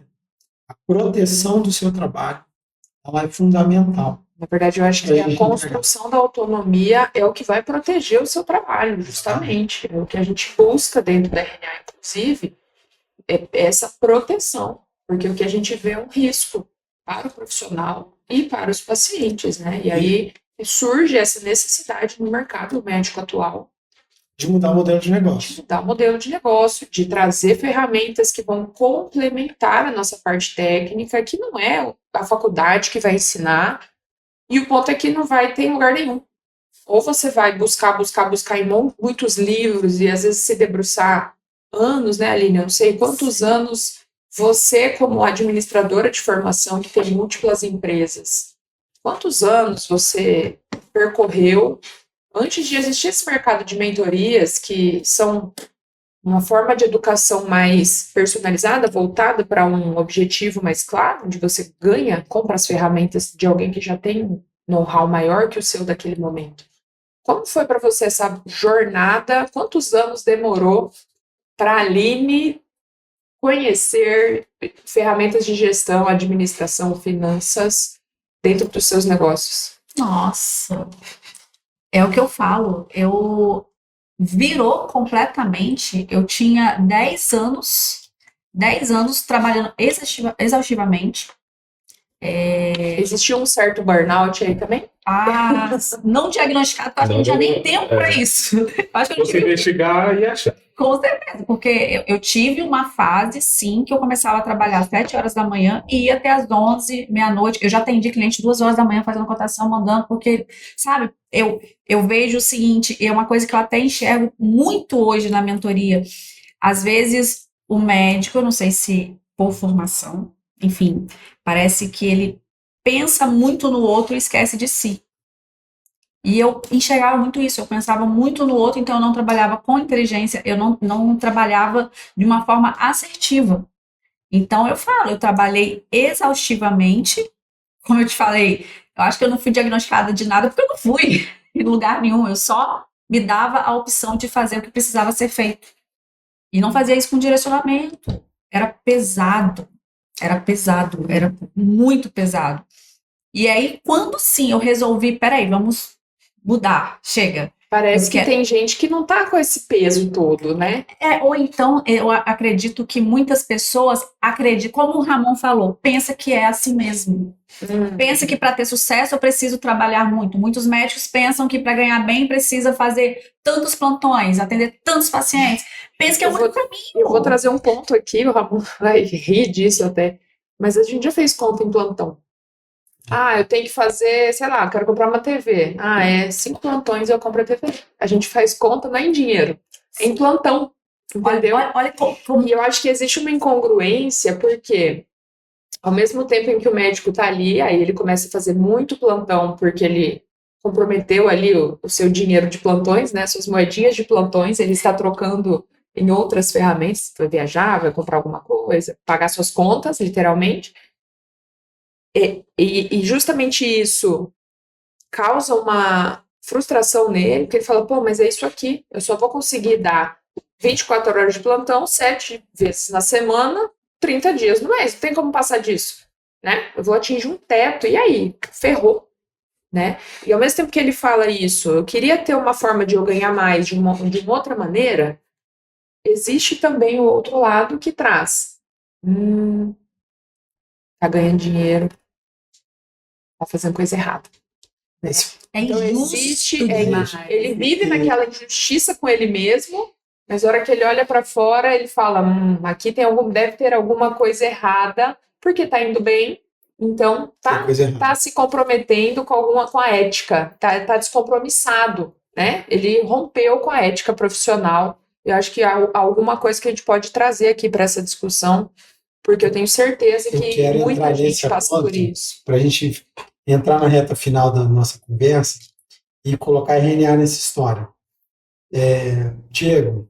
a proteção do seu trabalho, ela é fundamental. Na verdade, eu acho que a construção da autonomia é o que vai proteger o seu trabalho, justamente. É o que a gente busca dentro da RNA, inclusive, é essa proteção, porque o que a gente vê é um risco para o profissional e para os pacientes, né? E aí surge essa necessidade no mercado médico atual de mudar o modelo de negócio. De mudar o modelo de negócio, de trazer ferramentas que vão complementar a nossa parte técnica, que não é a faculdade que vai ensinar, e o ponto é que não vai ter em lugar nenhum. Ou você vai buscar em muitos livros, e às vezes se debruçar anos, né, Aline? Eu não sei quantos anos você, como administradora de formação, que tem múltiplas empresas, quantos anos você percorreu antes de existir esse mercado de mentorias, que são uma forma de educação mais personalizada, voltada para um objetivo mais claro, onde você compra as ferramentas de alguém que já tem um know-how maior que o seu daquele momento. Como foi para você essa jornada? Quantos anos demorou para a Aline conhecer ferramentas de gestão, administração, finanças dentro dos seus negócios? Nossa, é o que eu falo. Virou completamente. Eu tinha 10 anos trabalhando exaustivamente. Existia um certo burnout aí também? Não diagnosticado, porque acho que não tinha nem tempo para isso. Acho que eu não Você tive investigar e achar. Com certeza, porque eu tive uma fase, sim, que eu começava a trabalhar às 7 horas da manhã e ia até às 11, meia-noite. Eu já atendi cliente 2 horas da manhã fazendo cotação, mandando, porque, sabe, eu vejo o seguinte, é uma coisa que eu até enxergo muito hoje na mentoria. Às vezes, o médico, eu não sei se por formação, enfim, parece que ele pensa muito no outro e esquece de si. E eu enxergava muito isso, eu pensava muito no outro, então eu não trabalhava com inteligência, eu não trabalhava de uma forma assertiva. Então eu trabalhei exaustivamente, como eu te falei, eu acho que eu não fui diagnosticada de nada porque eu não fui em lugar nenhum, eu só me dava a opção de fazer o que precisava ser feito. E não fazia isso com direcionamento. Era pesado, era muito pesado. E aí, quando sim eu resolvi, peraí, vamos mudar, chega. Parece que tem gente que não tá com esse peso todo, né? Ou então, eu acredito que muitas pessoas acreditam, como o Ramon falou, pensa que é assim mesmo. Pensa que para ter sucesso eu preciso trabalhar muito. Muitos médicos pensam que para ganhar bem precisa fazer tantos plantões, atender tantos pacientes. Pensa que é o único caminho. Eu vou trazer um ponto aqui, o Ramon vai rir disso até, mas a gente já fez conta em plantão. Eu tenho que fazer, sei lá, quero comprar uma TV. 5 plantões eu compro a TV. A gente faz conta não em dinheiro, é em plantão, entendeu? Olha como... E eu acho que existe uma incongruência, porque ao mesmo tempo em que o médico tá ali, aí ele começa a fazer muito plantão, porque ele comprometeu ali o seu dinheiro de plantões, né, suas moedinhas de plantões, ele está trocando em outras ferramentas, vai viajar, vai comprar alguma coisa, pagar suas contas, literalmente. E justamente isso causa uma frustração nele, porque ele fala, pô, mas é isso aqui, eu só vou conseguir dar 24 horas de plantão, 7 vezes na semana, 30 dias no mês, não tem como passar disso, né? Eu vou atingir um teto, e aí? Ferrou, né? E ao mesmo tempo que ele fala isso, eu queria ter uma forma de eu ganhar mais de uma outra maneira, existe também o outro lado que traz, tá ganhando dinheiro, tá fazendo coisa errada. Né? Então existe, ele vive naquela injustiça com ele mesmo, mas na hora que ele olha para fora, ele fala, aqui deve ter alguma coisa errada, porque tá indo bem, então tá se comprometendo com a ética, tá descompromissado, né? Ele rompeu com a ética profissional. Eu acho que há alguma coisa que a gente pode trazer aqui para essa discussão, porque eu tenho certeza que muita gente passa por isso. Para a gente entrar na reta final da nossa conversa e colocar RNA nessa história. Diego,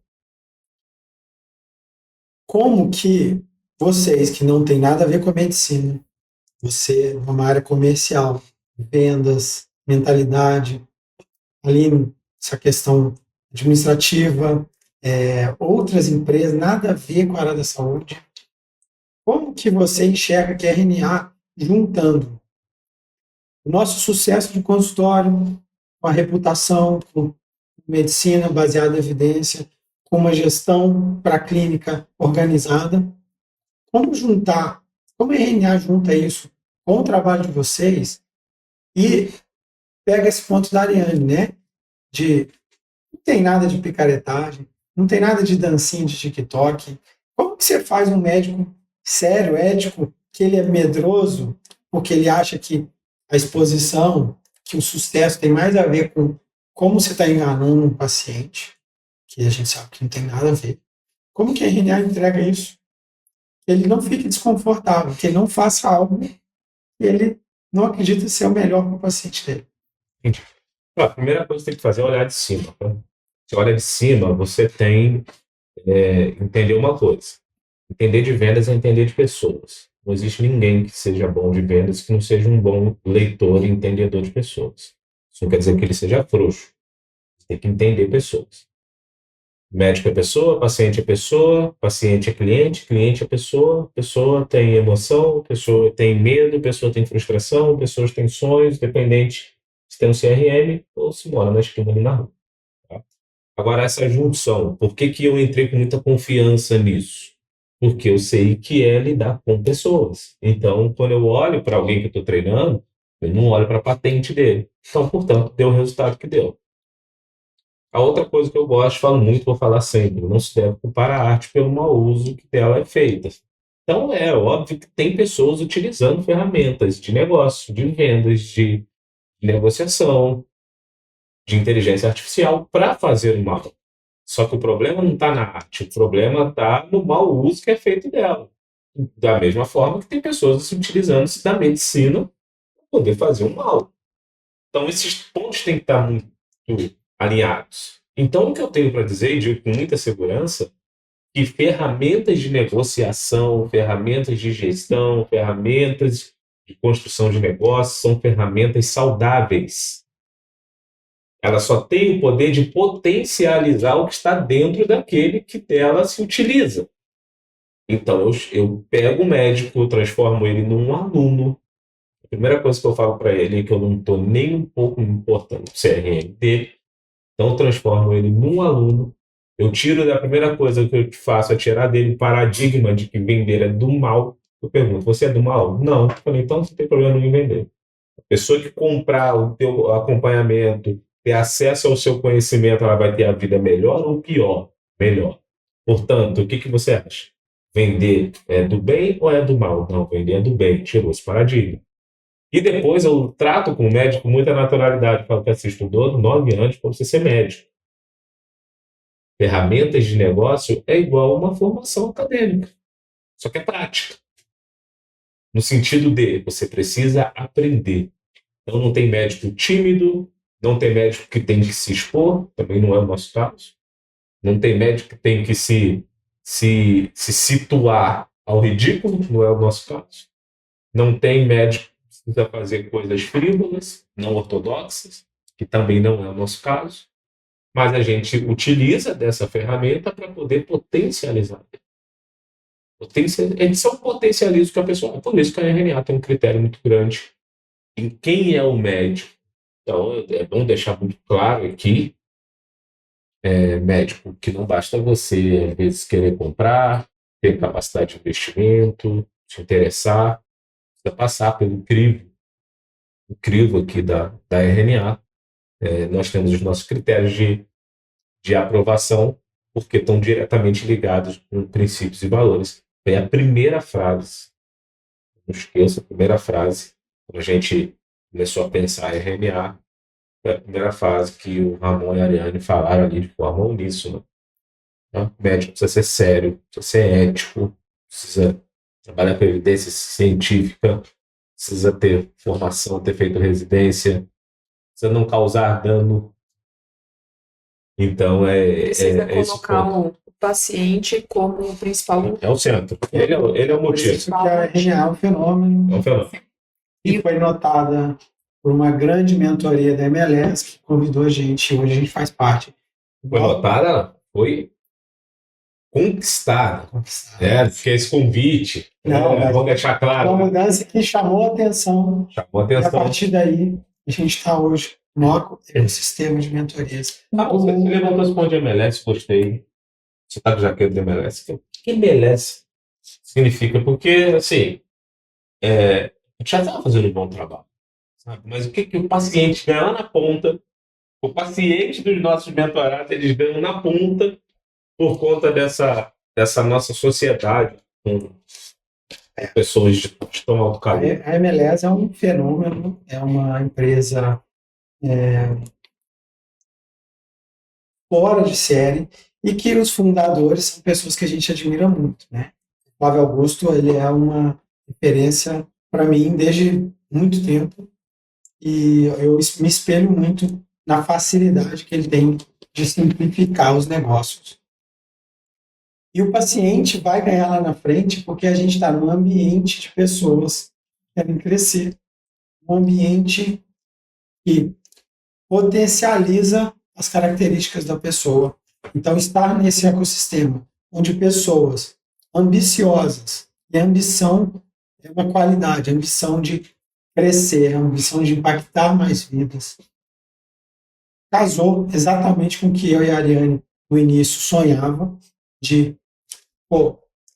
como que vocês que não tem nada a ver com a medicina, você numa área comercial, vendas, mentalidade, ali essa questão administrativa, outras empresas, nada a ver com a área da saúde, como que você enxerga que a RNA juntando o nosso sucesso de consultório, com a reputação, com medicina baseada em evidência, com uma gestão para a clínica organizada, como a RNA junta isso com o trabalho de vocês e pega esse ponto da Ariane, né? Não tem nada de picaretagem, não tem nada de dancinha de TikTok. Como que você faz um médico sério, ético, que ele é medroso, porque ele acha que a exposição, que o sucesso tem mais a ver com como você está enganando um paciente, que a gente sabe que não tem nada a ver. Como que a RNA entrega isso? Que ele não fique desconfortável, que ele não faça algo que ele não acredita ser o melhor para o paciente dele. A primeira coisa que você tem que fazer é olhar de cima. Tá? Você olha de cima, você tem entender uma coisa. Entender de vendas é entender de pessoas. Não existe ninguém que seja bom de vendas que não seja um bom leitor e entendedor de pessoas. Isso não quer dizer que ele seja frouxo. Você tem que entender pessoas. Médico é pessoa, paciente é cliente, cliente é pessoa tem emoção, pessoa tem medo, pessoa tem frustração, pessoas têm sonhos, dependente se tem um CRM ou se mora na esquina ali na rua. Tá? Agora, essa junção, por que que eu entrei com muita confiança nisso? Porque eu sei que é lidar com pessoas. Então, quando eu olho para alguém que eu estou treinando, eu não olho para a patente dele. Então, portanto, deu o resultado que deu. A outra coisa que eu gosto, falo muito, vou falar sempre, não se deve culpar a arte pelo mau uso que dela é feita. Então, é óbvio que tem pessoas utilizando ferramentas de negócio, de vendas, de negociação, de inteligência artificial para fazer o mal. Só que o problema não está na arte, o problema está no mau uso que é feito dela. Da mesma forma que tem pessoas utilizando-se da medicina para poder fazer o mal. Então, esses pontos têm que estar muito alinhados. Então, o que eu tenho para dizer, e digo com muita segurança, que ferramentas de negociação, ferramentas de gestão, ferramentas de construção de negócios são ferramentas saudáveis. Ela só tem o poder de potencializar o que está dentro daquele que dela se utiliza. Então, eu pego o médico, eu transformo ele num aluno. A primeira coisa que eu falo para ele é que eu não estou nem um pouco importando o CRM dele. Então, eu transformo ele num aluno. Eu tiro da primeira coisa que eu faço é tirar dele o paradigma de que vender é do mal. Eu pergunto, você é do mal? Não. Eu falei, então não tem problema em vender. A pessoa que comprar o teu acompanhamento, ter acesso ao seu conhecimento, ela vai ter a vida melhor ou pior? Melhor. Portanto, o que você acha? Vender é do bem ou é do mal? Não, vender é do bem. Tirou esse paradigma. E depois eu trato com o médico com muita naturalidade. Falo que você estudou 9 anos para você ser médico. Ferramentas de negócio é igual a uma formação acadêmica. Só que é prática. No sentido de você precisa aprender. Então não tem médico tímido, não tem médico que tem que se expor, também não é o nosso caso. Não tem médico que tem que se situar ao ridículo, não é o nosso caso. Não tem médico que precisa fazer coisas frívolas, não ortodoxas, que também não é o nosso caso. Mas a gente utiliza dessa ferramenta para poder potencializar. Edição potencializa o que a pessoa. Por isso que a RNA tem um critério muito grande em quem é o médico. Então, é bom deixar muito claro aqui, médico, que não basta você, às vezes, querer comprar, ter capacidade de investimento, se interessar, precisa passar pelo crivo aqui da RNA. Nós temos os nossos critérios de aprovação, porque estão diretamente ligados com princípios e valores. Foi a primeira frase, não esqueça, a primeira frase, quando a gente começou a pensar em RNA, foi a primeira frase que o Ramon e a Ariane falaram ali de forma uníssona. Tá? O médico precisa ser sério, precisa ser ético, precisa trabalhar com evidência científica, precisa ter formação, ter feito residência, precisa não causar dano. Então, Precisa esse colocar ponto. o paciente como o principal. É o centro. Ele é o Por motivo. isso que a RNA é um fenômeno É um fenômeno. e foi notada por uma grande mentoria da MLS que convidou a gente, hoje a gente faz parte. Foi notada, foi conquistada. Porque esse convite, Não, mas vamos deixar uma claro, mudança que chamou a atenção. chamou a E a atenção. partir daí, a gente está hoje no maior ecossistema de mentorias. Você levantou esse ponto de MLS, gostei. Você está com jaqueta de MLS. O que MLS significa? Porque, assim, a gente já estava fazendo um bom trabalho, sabe? Mas o que o paciente ganha lá na ponta, o paciente dos nossos mentorados, eles ganham na ponta por conta dessa nossa sociedade com pessoas de tão alto calibre. A MLS é um fenômeno, é uma empresa fora de série e que os fundadores são pessoas que a gente admira muito, né? O Flávio Augusto, ele é uma referência para mim desde muito tempo e eu me espelho muito na facilidade que ele tem de simplificar os negócios. E o paciente vai ganhar lá na frente porque a gente está num ambiente de pessoas que querem crescer, um ambiente que potencializa as características da pessoa. Então, estar nesse ecossistema onde pessoas ambiciosas, e a ambição é uma qualidade, a ambição de crescer, a ambição de impactar mais vidas, casou exatamente com o que eu e a Ariane, no início, sonhava de,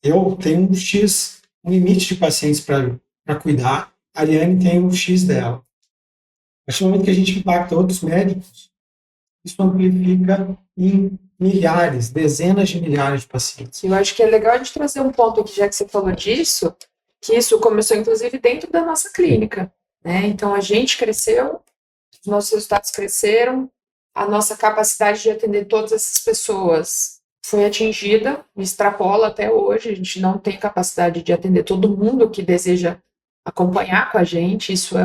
eu tenho um limite de pacientes para cuidar, a Ariane tem um X dela. A partir do momento que a gente impacta outros médicos, isso amplifica em milhares, dezenas de milhares de pacientes. Eu acho que é legal a gente trazer um ponto aqui, já que você falou disso, que isso começou, inclusive, dentro da nossa clínica, né? Então, a gente cresceu, os nossos resultados cresceram, a nossa capacidade de atender todas essas pessoas foi atingida, extrapola até hoje, a gente não tem capacidade de atender todo mundo que deseja acompanhar com a gente, isso é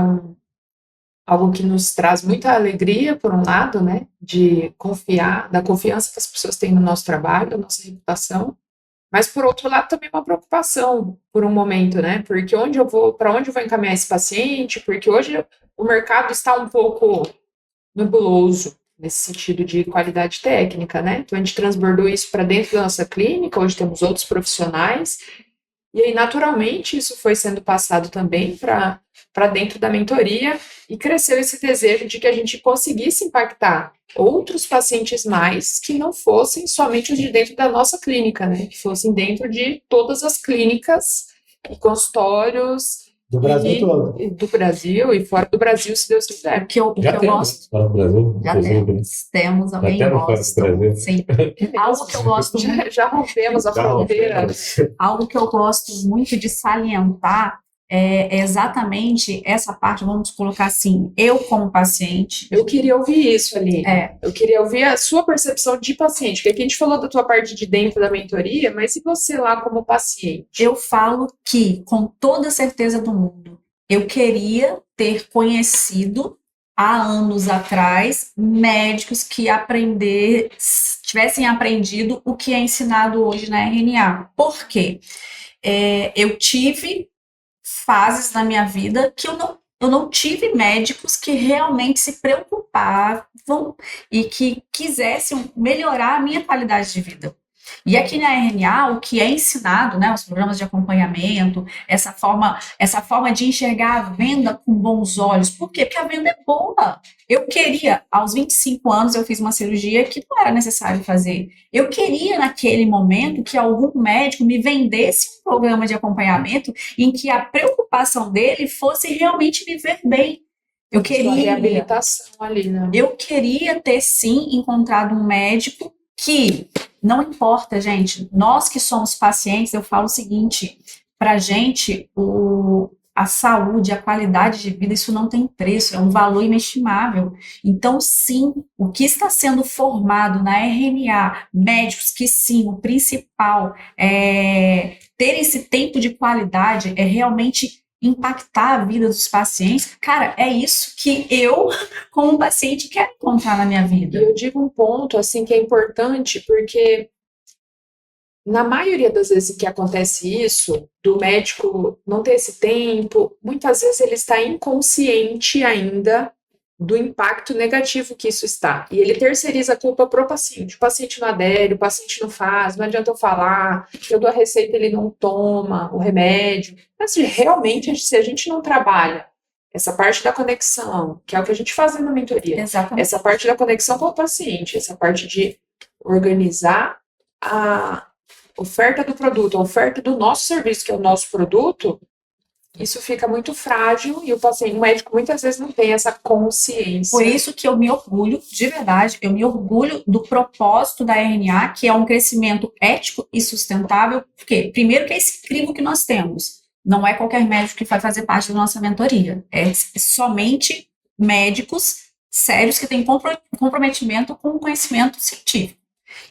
algo que nos traz muita alegria, por um lado, né, de confiar, da confiança que as pessoas têm no nosso trabalho, na nossa reputação, mas por outro lado também uma preocupação por um momento, né, porque para onde eu vou encaminhar esse paciente, porque hoje o mercado está um pouco nebuloso nesse sentido de qualidade técnica, né, então a gente transbordou isso para dentro da nossa clínica, hoje temos outros profissionais, e aí naturalmente isso foi sendo passado também para dentro da mentoria, e cresceu esse desejo de que a gente conseguisse impactar outros pacientes mais que não fossem somente os de dentro da nossa clínica, né? Que fossem dentro de todas as clínicas e consultórios Do Brasil todo. do Brasil e fora do Brasil, se Deus quiser. O que eu gosto. Fora do Brasil? Já temos alguém Já temos fora do gosto. Brasil? Sim. Algo que eu gosto Já rompemos a fronteira. Algo que eu gosto muito de salientar é exatamente essa parte, vamos colocar assim, eu como paciente. Eu queria ouvir isso, Aline. É. Eu queria ouvir a sua percepção de paciente, porque aqui a gente falou da tua parte de dentro da mentoria, mas e você lá como paciente? Eu falo que, com toda a certeza do mundo, eu queria ter conhecido há anos atrás médicos que tivessem aprendido o que é ensinado hoje na RNA. Por quê? Eu tive fases na minha vida que eu não tive médicos que realmente se preocupavam e que quisessem melhorar a minha qualidade de vida. E aqui na RNA, o que é ensinado, né, os programas de acompanhamento, essa forma de enxergar a venda com bons olhos. Por quê? Porque a venda é boa. Eu queria, aos 25 anos, eu fiz uma cirurgia que não era necessário fazer. Eu queria, naquele momento, que algum médico me vendesse um programa de acompanhamento em que a preocupação dele fosse realmente me ver bem. Eu queria reabilitação ali, né? Eu queria ter, sim, encontrado um médico que, não importa, gente, nós que somos pacientes, eu falo o seguinte, pra gente, a saúde, a qualidade de vida, isso não tem preço, é um valor inestimável. Então, sim, o que está sendo formado na RNA, médicos que sim, o principal é ter esse tempo de qualidade, é realmente impactar a vida dos pacientes. Cara, é isso que eu, como paciente, quero encontrar na minha vida. E eu digo um ponto, assim, que é importante, porque na maioria das vezes que acontece isso, do médico não ter esse tempo, muitas vezes ele está inconsciente ainda do impacto negativo que isso está. E ele terceiriza a culpa pro paciente. O paciente não adere, o paciente não faz, não adianta eu falar, eu dou a receita, ele não toma o remédio. Mas realmente, se a gente não trabalha essa parte da conexão, que é o que a gente faz na mentoria, Exatamente. essa parte da conexão com o paciente, essa parte de organizar a oferta do produto, a oferta do nosso serviço, que é o nosso produto, isso fica muito frágil e o médico muitas vezes não tem essa consciência. Por isso que eu me orgulho, de verdade, eu me orgulho do propósito da RNA, que é um crescimento ético e sustentável. Por quê? Primeiro que é esse crivo que nós temos. Não é qualquer médico que vai fazer parte da nossa mentoria. É somente médicos sérios que têm comprometimento com o conhecimento científico.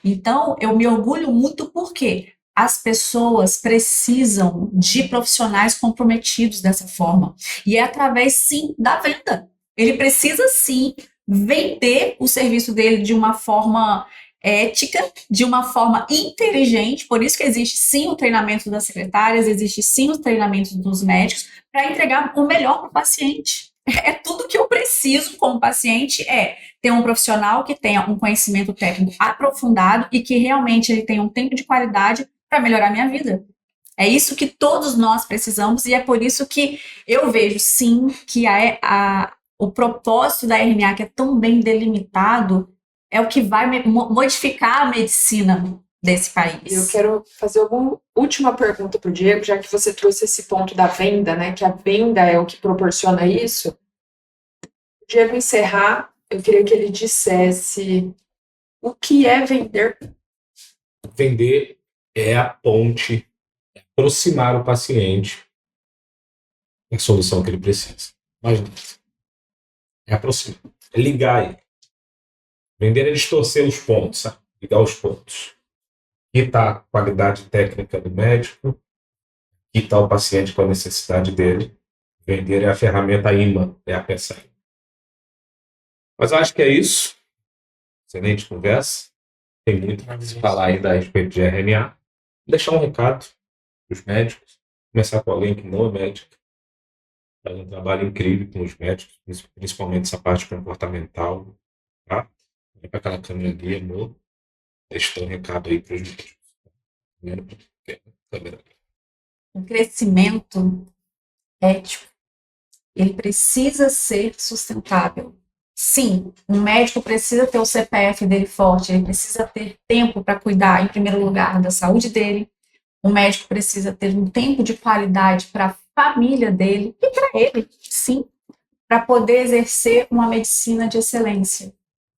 Então, eu me orgulho muito porque as pessoas precisam de profissionais comprometidos dessa forma. E é através, sim, da venda. Ele precisa, sim, vender o serviço dele de uma forma ética, de uma forma inteligente. Por isso que existe sim o treinamento das secretárias, existe sim o treinamento dos médicos, para entregar o melhor para o paciente. É tudo que eu preciso como paciente, ter um profissional que tenha um conhecimento técnico aprofundado e que realmente ele tenha um tempo de qualidade para melhorar a minha vida. É isso que todos nós precisamos, e é por isso que eu vejo sim que o propósito da RNA, que é tão bem delimitado, é o que vai modificar a medicina desse país. Eu quero fazer uma última pergunta para o Diego, já que você trouxe esse ponto da venda, né? Que a venda é o que proporciona isso. Diego, encerrar, eu queria que ele dissesse o que é vender. Vender é a ponte, é aproximar o paciente da solução que ele precisa. Imagina. É aproximar, é ligar ele. Vender é distorcer os pontos, sabe? Ligar os pontos. Quitar a qualidade técnica do médico, quitar o paciente com a necessidade dele. Vender é a ferramenta imã, é a peça imã. Mas eu acho que é isso. Excelente conversa. Tem muito para se falar ainda a respeito de RNA. Vou deixar um recado para os médicos. Começar com alguém que não é médico. Faz um trabalho incrível com os médicos, principalmente essa parte comportamental. Tá? Vai para aquela câmera ali, amor. Deixa um recado aí para os médicos. Primeiro, câmera. O crescimento ético, ele precisa ser sustentável. Sim, um médico precisa ter o CPF dele forte, ele precisa ter tempo para cuidar, em primeiro lugar, da saúde dele. O médico precisa ter um tempo de qualidade para a família dele e para ele, sim, para poder exercer uma medicina de excelência.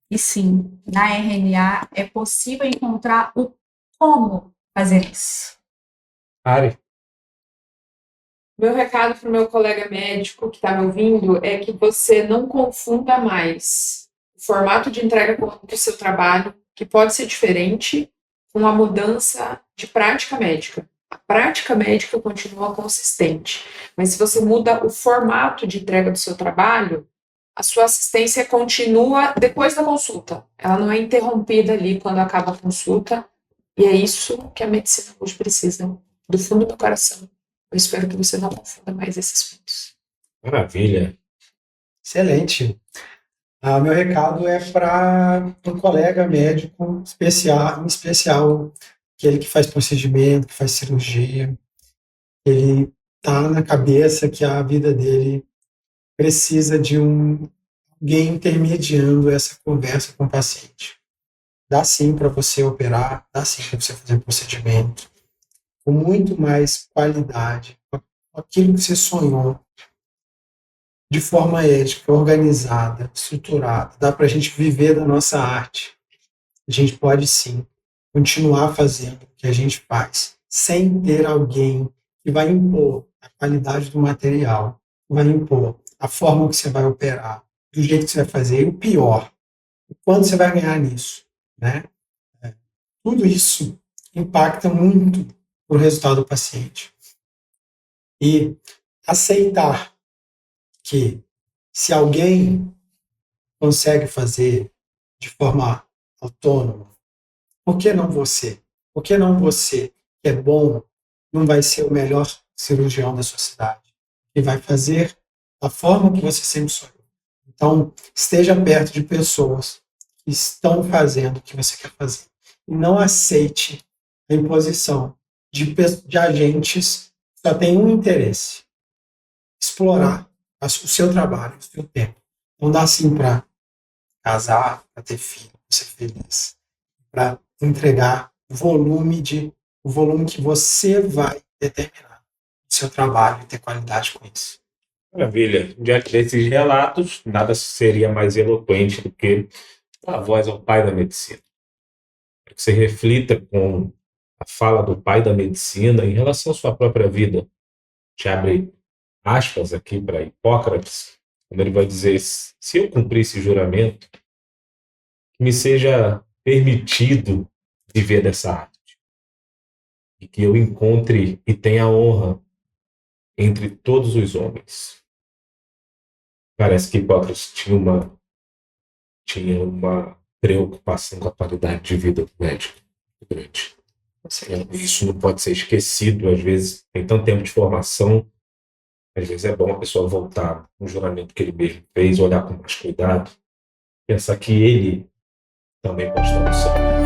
E sim, na RNA é possível encontrar o como fazer isso. Ari, Meu recado para o meu colega médico que está me ouvindo é que você não confunda mais o formato de entrega do seu trabalho, que pode ser diferente, com a mudança de prática médica. A prática médica continua consistente, mas se você muda o formato de entrega do seu trabalho, a sua assistência continua depois da consulta. Ela não é interrompida ali quando acaba a consulta, e é isso que a medicina hoje precisa, do fundo do coração. Eu espero que você não confunda mais esses pontos. maravilha. Excelente. Meu recado é para um colega médico especial, em especial aquele que faz procedimento, que faz cirurgia. Ele tá na cabeça que a vida dele precisa de alguém intermediando essa conversa com o paciente. Dá sim para você operar, dá sim para você fazer procedimento com muito mais qualidade, com aquilo que você sonhou, de forma ética, organizada, estruturada. Dá para a gente viver da nossa arte. A gente pode sim continuar fazendo o que a gente faz, sem ter alguém que vai impor a qualidade do material, vai impor a forma que você vai operar, do jeito que você vai fazer, e o pior, o quanto você vai ganhar nisso, né? Tudo isso impacta muito o resultado do paciente. E aceitar que se alguém consegue fazer de forma autônoma, por que não você? Por que não você, que é bom, não vai ser o melhor cirurgião da sua cidade? E vai fazer da forma que você sempre sonhou. Então, esteja perto de pessoas que estão fazendo o que você quer fazer. E não aceite a imposição de agentes que só têm um interesse: explorar o seu trabalho, o seu tempo. Não dá assim para casar, para ter filho, para ser feliz, para entregar o volume que você vai determinar no seu trabalho e ter qualidade com isso. Maravilha. Diante desses relatos, nada seria mais eloquente do que a voz ao pai da medicina. Para que você reflita com a fala do pai da medicina em relação à sua própria vida. Te abre aspas aqui para Hipócrates, quando ele vai dizer: se eu cumprir esse juramento, que me seja permitido viver dessa arte, e que eu encontre e tenha honra entre todos os homens. Parece que Hipócrates tinha uma tinha uma preocupação com a qualidade de vida do médico muito grande. Isso não pode ser esquecido. Às vezes tem tanto tempo de formação, às vezes é bom a pessoa voltar no juramento que ele mesmo fez, olhar com mais cuidado, pensar que ele também pode estar no céu.